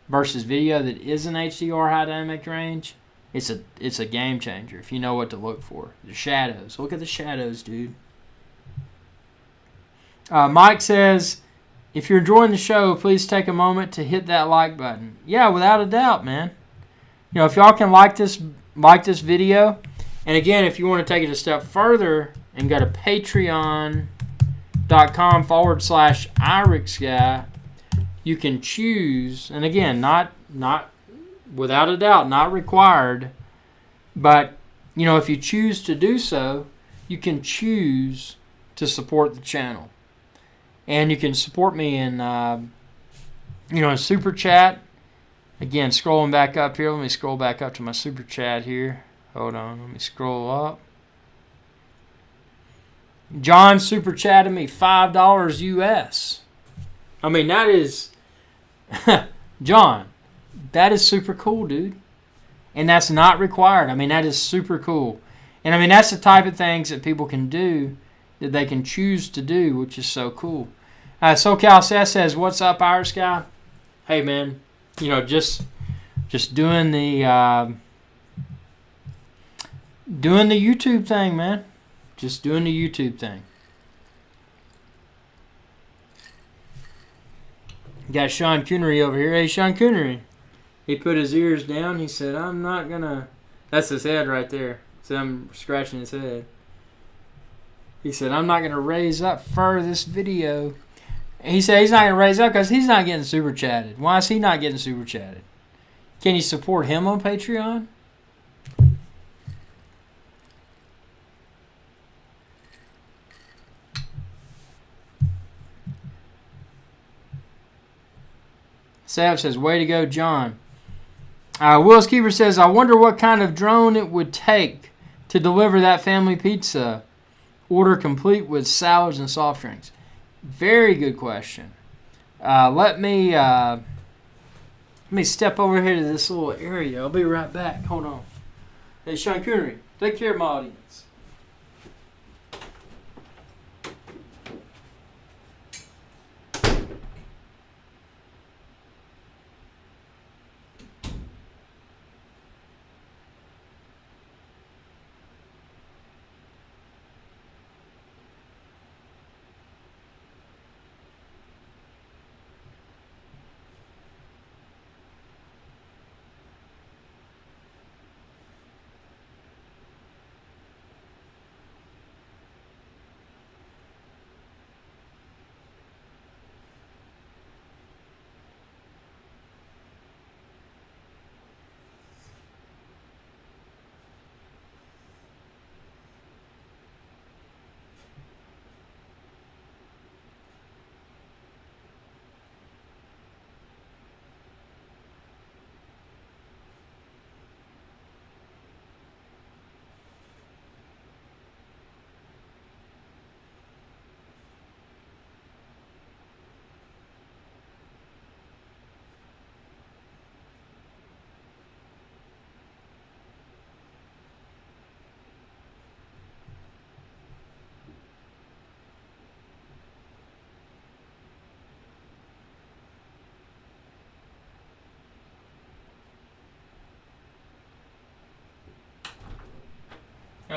Speaker 1: versus video that is in HDR high dynamic range, it's a game changer if you know what to look for. The shadows. Look at the shadows, dude. Mike says, if you're enjoying the show, please take a moment to hit that like button. Yeah, without a doubt, man. You know, if y'all can like this video, and again, if you want to take it a step further and go to patreon.com/IrixGuy, you can choose, and again, not without a doubt, not required, but, you know, if you choose to do so, you can choose to support the channel. And you can support me in, a super chat. Again, scrolling back up here. Let me scroll back up to my super chat here. Hold on. Let me scroll up. John super chatted me $5 US. I mean, that is... John, that is super cool, dude. And that's not required. I mean, that is super cool. And, I mean, that's the type of things that people can do, that they can choose to do, which is so cool. SoCal says, what's up, IrixGuy? Hey, man. You know, just doing the YouTube thing, man. Just doing the YouTube thing. Got Sean Coonery over here. Hey, Sean Coonery. He put his ears down. He said, I'm not going to... That's his head right there. So I'm scratching his head. He said, I'm not going to raise up for this video. He said he's not going to raise up because he's not getting super chatted. Why is he not getting super chatted? Can you support him on Patreon? Sav says, way to go, John. Will's Keeper says, I wonder what kind of drone it would take to deliver that family pizza. Order complete with salads and soft drinks. Very good question. Let me step over here to this little area. I'll be right back. Hold on. Hey, Sean Coonery, take care of my audience.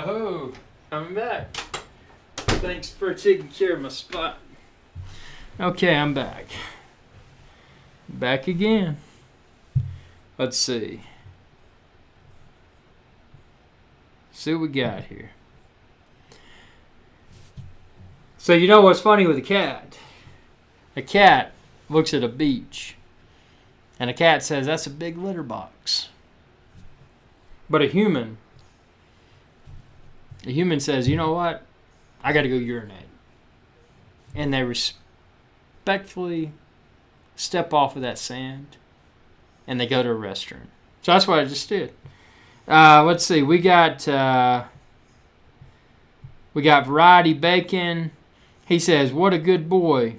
Speaker 1: Oh, coming back. Thanks for taking care of my spot. Okay, I'm back. Back again. Let's see. See what we got here. So you know what's funny with a cat? A cat looks at a beach, and a cat says, "That's a big litter box." But a human says, "You know what? I got to go urinate." And they respectfully step off of that sand, and they go to a restroom. So that's what I just did. Let's see. We got Variety Bacon. He says, "What a good boy."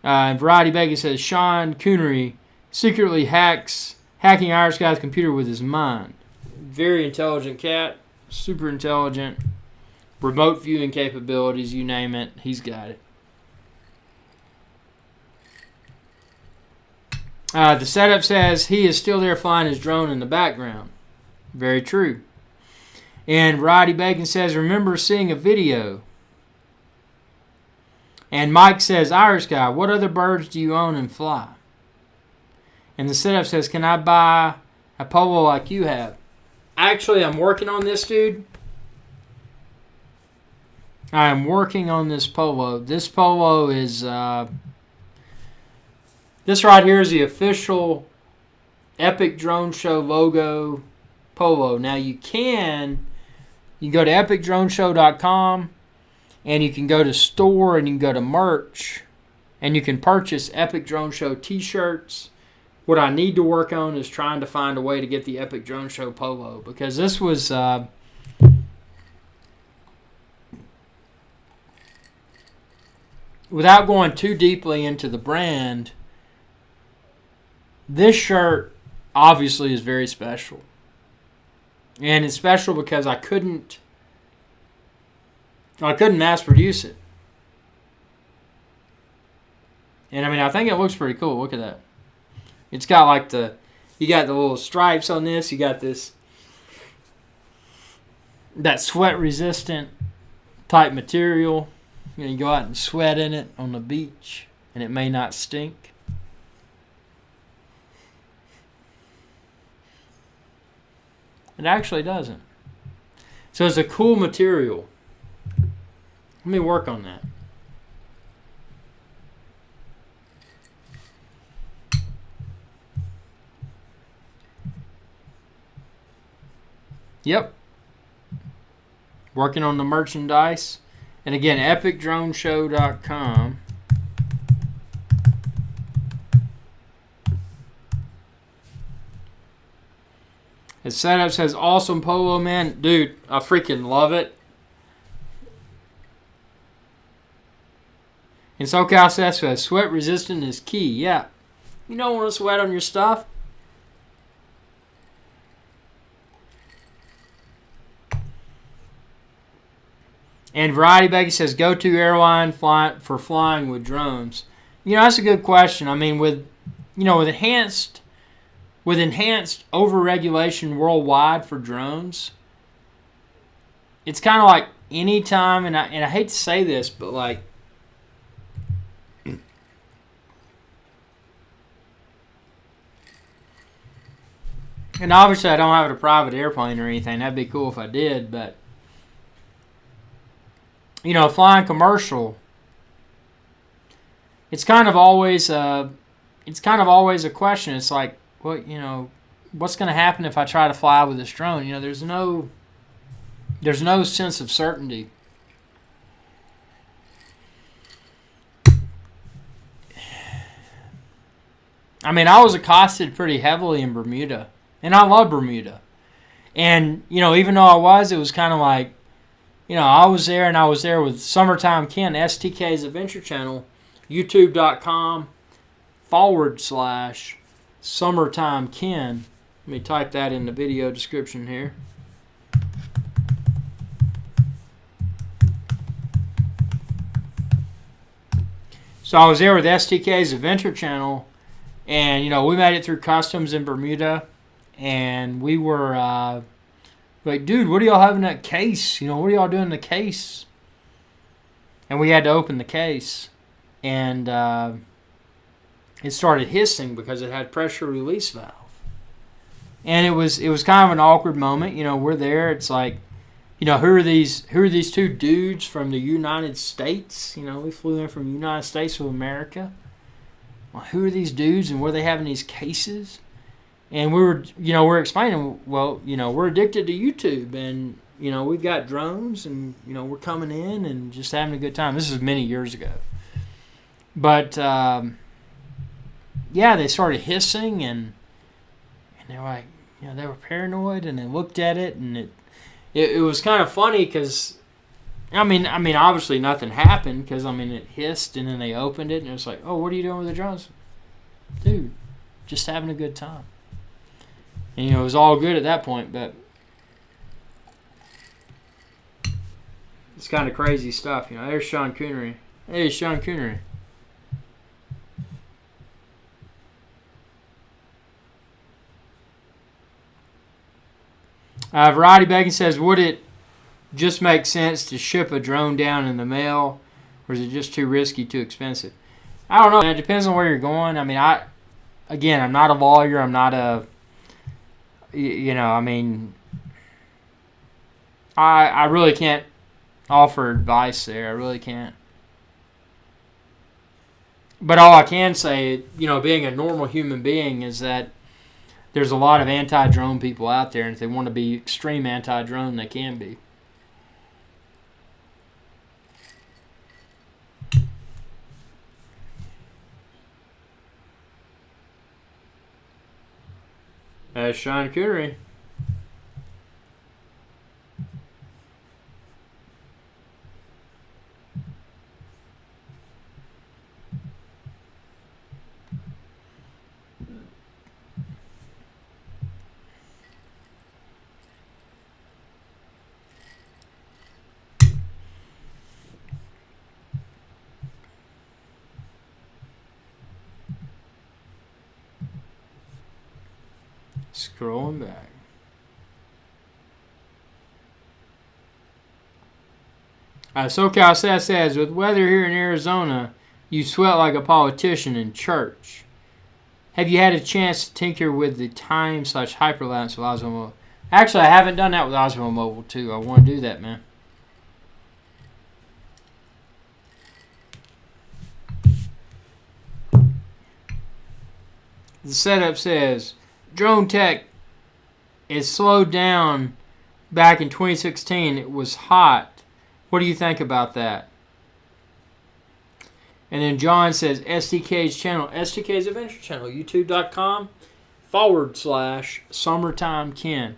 Speaker 1: Variety Bacon says, "Sean Coonery secretly hacking IrixGuy's computer with his mind." Very intelligent cat. Super intelligent. Remote viewing capabilities, you name it, he's got it. The setup says he is still there flying his drone in the background. Very true. And Variety Bacon says, "Remember seeing a video." And Mike says, "IrixGuy, what other birds do you own and fly?" And the setup says, "Can I buy a polo like you have?" Actually, I'm working on this, dude. I am working on this polo. This polo is... this right here is the official Epic Drone Show logo polo. Now, you can go to epicdroneshow.com, and you can go to store, and you can go to merch, and you can purchase Epic Drone Show t-shirts. What I need to work on is trying to find a way to get the Epic Drone Show polo, because this was... without going too deeply into the brand, this shirt obviously is very special. And it's special because I couldn't mass produce it. And I mean, I think it looks pretty cool. Look at that. It's got like you got the little stripes on this. You got that sweat resistant type material. You go out and sweat in it on the beach, and it may not stink. It actually doesn't. So it's a cool material. Let me work on that. Yep. Working on the merchandise. And again, epicdroneshow.com. His setup says, "Awesome polo, man." Dude, I freaking love it. And SoCal says, "Sweat resistant is key." Yeah. You don't want to sweat on your stuff. And Variety Baggy says, "Go-to airline for flying with drones." You know, that's a good question. I mean, with enhanced overregulation worldwide for drones, it's kind of like any time, and I hate to say this, but like, and obviously I don't have a private airplane or anything. That'd be cool if I did, but you know, flying commercial, it's kind of always a question. It's like, well, you know, what's going to happen if I try to fly with this drone? You know, there's no sense of certainty. I mean, I was accosted pretty heavily in Bermuda, and I love Bermuda. And, you know, even though it was kind of like, you know, I was there with Summertime Ken, STK's Adventure Channel, youtube.com/Summertime Ken. Let me type that in the video description here. So I was there with STK's Adventure Channel, and, you know, we made it through customs in Bermuda, and we were Like, dude, what do y'all have in that case? You know, what are y'all doing in the case? And we had to open the case, and it started hissing because it had pressure release valve. And it was kind of an awkward moment. You know, we're there. It's like, you know, who are these two dudes from the United States? You know, we flew in from the United States of America. Well, who are these dudes, and what are they having these cases? And we're explaining, well, you know, we're addicted to YouTube, and, you know, we've got drones, and, you know, we're coming in and just having a good time. This is many years ago. But, yeah, they started hissing, and they were like, you know, they were paranoid, and they looked at it, and it was kind of funny because, I mean, obviously nothing happened because, I mean, it hissed, and then they opened it, and it was like, oh, what are you doing with the drones? Dude, just having a good time. And, you know, it was all good at that point, but it's kind of crazy stuff. You know, there's Sean Coonery. Hey, Sean Coonery. Variety Bacon says, would it just make sense to ship a drone down in the mail, or is it just too risky, too expensive? I don't know, man. It depends on where you're going. I mean, I'm not a lawyer. I'm not a, you know, I mean, I really can't offer advice there. I really can't. But all I can say, you know, being a normal human being, is that there's a lot of anti-drone people out there, and if they want to be extreme anti-drone, they can be. That's Sean Coonery. Scrolling back. SoCal says, with weather here in Arizona, you sweat like a politician in church. Have you had a chance to tinker with the time/hyperlapse of Osmo Mobile? Actually, I haven't done that with Osmo Mobile 2. I want to do that, man. The setup says, drone tech is slowed down back in 2016. It was hot. What do you think about that? And then John says, SDK's channel, SDK's Adventure Channel, youtube.com/Summertime Ken.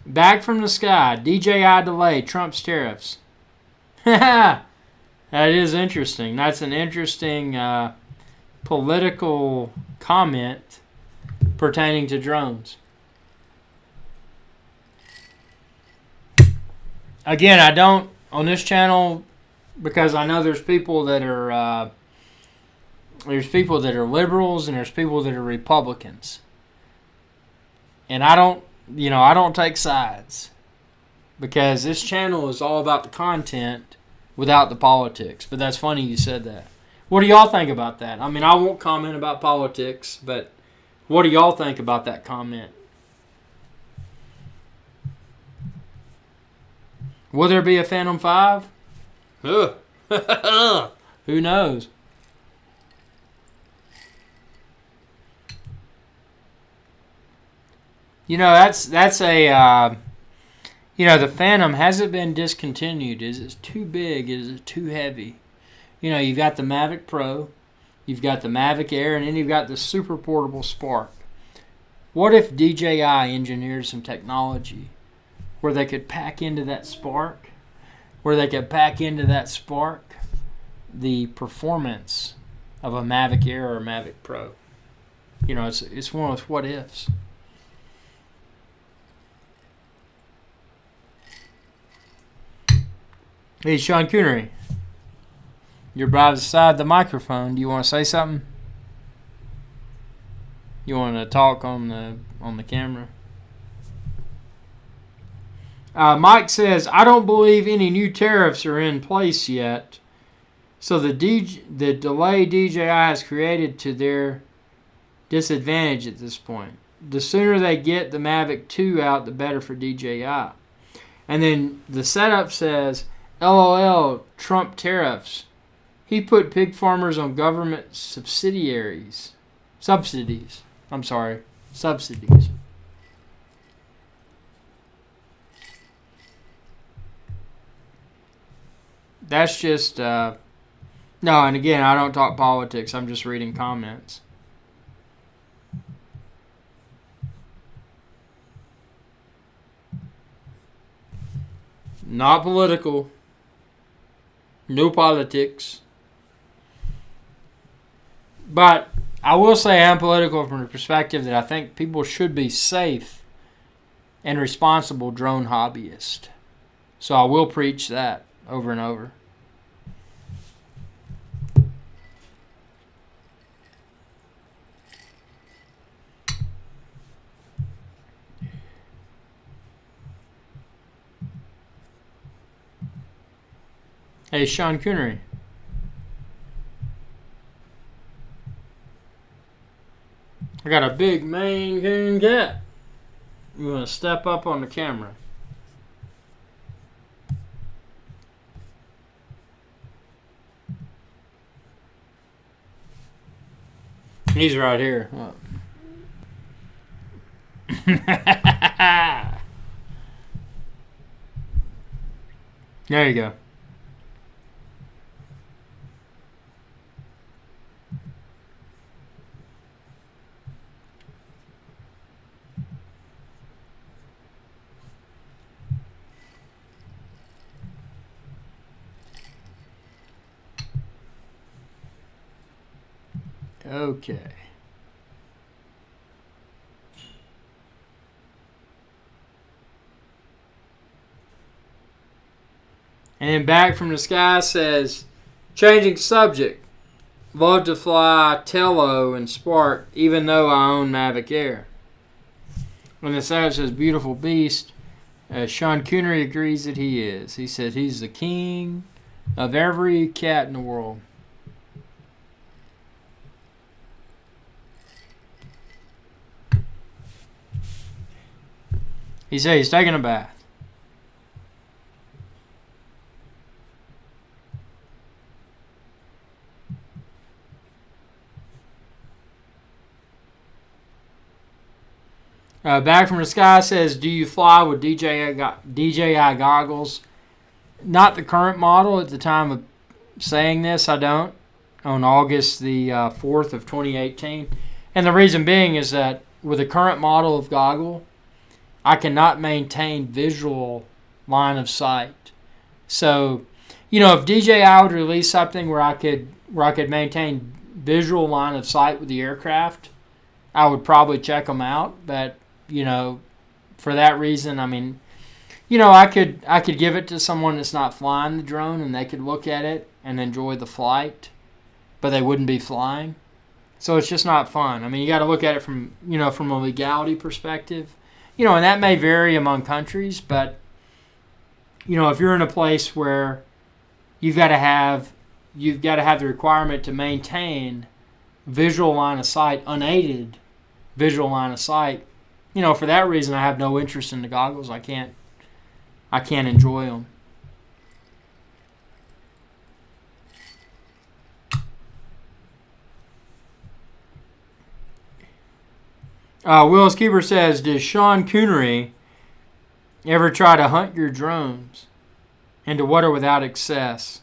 Speaker 1: Back from the sky, DJI delay, Trump's tariffs. That is interesting. That's an interesting political comment pertaining to drones. Again, I don't, on this channel, because I know there's people that are liberals and there's people that are Republicans. And I don't take sides, because this channel is all about the content without the politics. But that's funny you said that. What do y'all think about that? I mean, I won't comment about politics, but what do y'all think about that comment? Will there be a Phantom 5? Who knows? You know, that's a, you know, the Phantom, has it been discontinued? Is it too big? Is it too heavy? You know, you've got the Mavic Pro, you've got the Mavic Air, and then you've got the super portable Spark. What if DJI engineered some technology where they could pack into that Spark, the performance of a Mavic Air or a Mavic Pro? You know, it's one of those what ifs. Hey, Sean Coonery, you're by the side of the microphone. Do you want to say something? You want to talk on the camera? Mike says, I don't believe any new tariffs are in place yet. So the delay DJI has created to their disadvantage at this point. The sooner they get the Mavic 2 out, the better for DJI. And then the setup says, LOL, Trump tariffs. He put pig farmers on government subsidies. That's just, no, and again, I don't talk politics. I'm just reading comments. Not political. No politics. But I will say I'm political from the perspective that I think people should be safe and responsible drone hobbyists. So I will preach that over and over. Hey, Sean Coonery. I got a big Maine Coon cat. You want to step up on the camera? He's right here. Oh. There you go. Okay. And then Back from the Sky says, changing subject. Love to fly Tello and Spark, even though I own Mavic Air. When the setup says beautiful beast, Sean Coonery agrees that he is. He said he's the king of every cat in the world. He said he's taking a bath. Back from the Sky says, do you fly with DJI goggles? Not the current model. At the time of saying this, I don't. On August the 4th of 2018. And the reason being is that with the current model of goggle, I cannot maintain visual line of sight. So, if DJI would release something where I could maintain visual line of sight with the aircraft, I would probably check them out. But for that reason, I could give it to someone that's not flying the drone, and they could look at it and enjoy the flight, but they wouldn't be flying. So it's just not fun. You got to look at it from a legality perspective. And that may vary among countries, but, if you're in a place where you've got to have the requirement to maintain visual line of sight, unaided visual line of sight, for that reason, I have no interest in the goggles. I can't enjoy them. Willis Keeper says, does Sean Coonery ever try to hunt your drones into water without excess?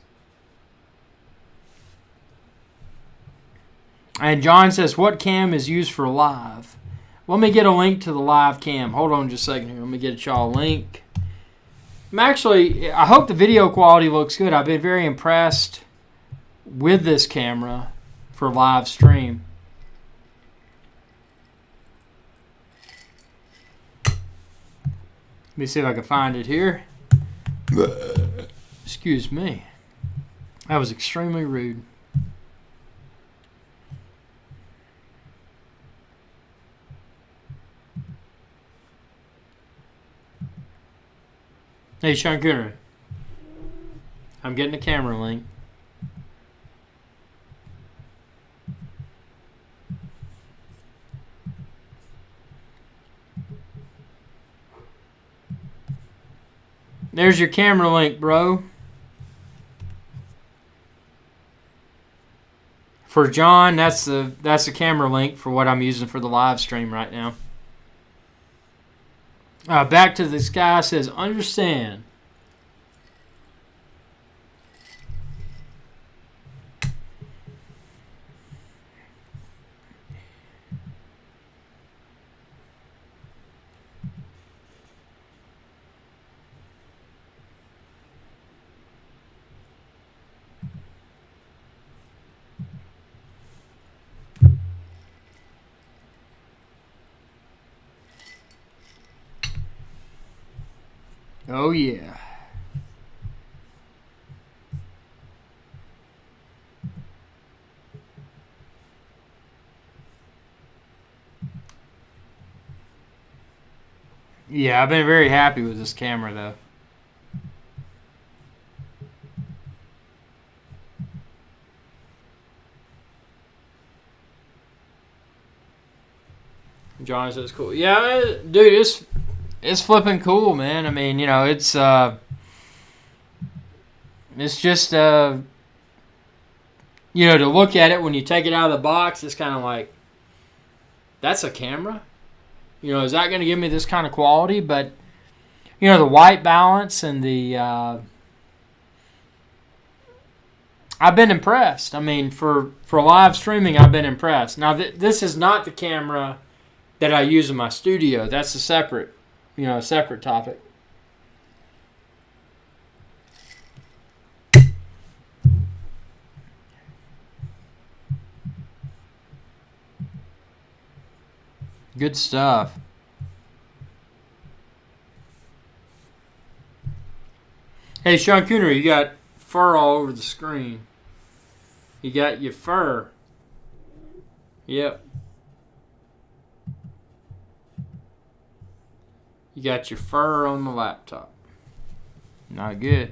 Speaker 1: And John says, what cam is used for live? Let me get a link to the live cam. Hold on just a second here. Let me get y'all a link. I hope the video quality looks good. I've been very impressed with this camera for live stream. Let me see if I can find it here. Excuse me. That was extremely rude. Hey, Sean Cooner. I'm getting a camera link. There's your camera link, bro. For John, that's the camera link for what I'm using for the live stream right now. Back to this guy says, understand. Oh, yeah. Yeah, I've been very happy with this camera, though. John says cool. Yeah, dude, it's flipping cool, man. I mean, it's just to look at it when you take it out of the box, it's kind of like, that's a camera? Is that going to give me this kind of quality? But, the white balance and the, I've been impressed. I mean, for live streaming, I've been impressed. Now, this is not the camera that I use in my studio. That's a separate topic. Good stuff. Hey, Sean Cooner, you got fur all over the screen. You got your fur. Yep. You got your fur on the laptop. Not good.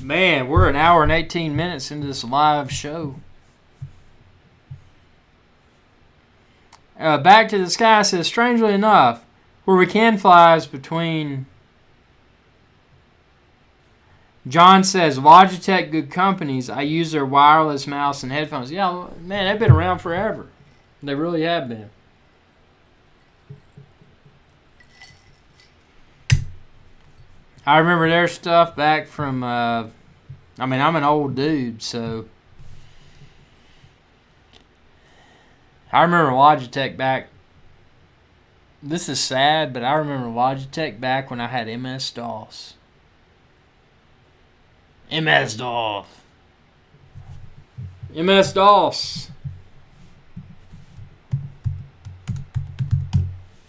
Speaker 1: Man, we're an hour and 18 minutes into this live show. Back to the Sky says, strangely enough, where we can fly is between... John says, Logitech, good companies. I use their wireless mouse and headphones. Yeah, man, they've been around forever. They really have been. I remember their stuff back from, I'm an old dude, so I remember Logitech back. This is sad, but I remember Logitech back when I had MS-DOS. MS-DOS. MS-DOS.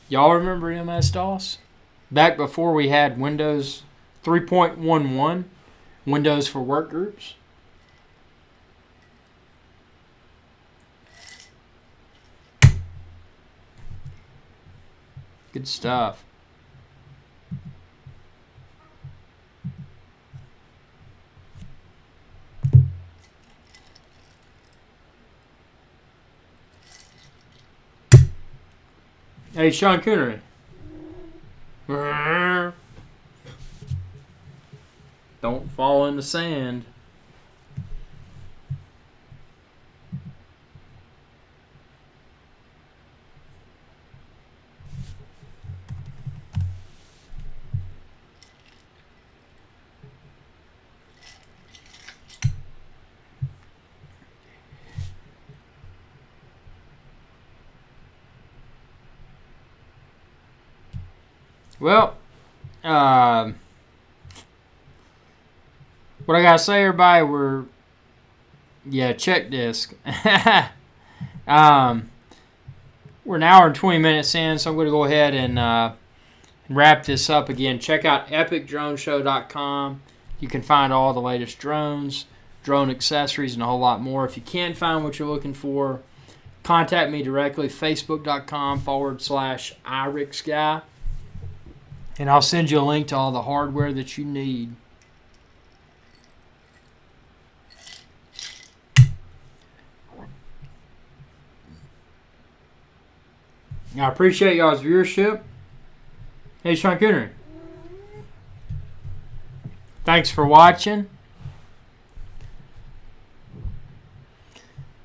Speaker 1: Y'all remember MS-DOS? Back before we had Windows 3.11, Windows for Workgroups. Good stuff. Hey, Sean Coonery. Don't fall in the sand. Well, what I gotta say, everybody, check disc. We're an hour and 20 minutes in, so I'm going to go ahead and wrap this up again. Check out epicdroneshow.com. You can find all the latest drones, drone accessories, and a whole lot more. If you can't find what you're looking for, contact me directly, facebook.com/IrixGuy. And I'll send you a link to all the hardware that you need. I appreciate y'all's viewership. Hey, Sean Coonery. Thanks for watching.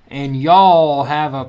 Speaker 1: And y'all have a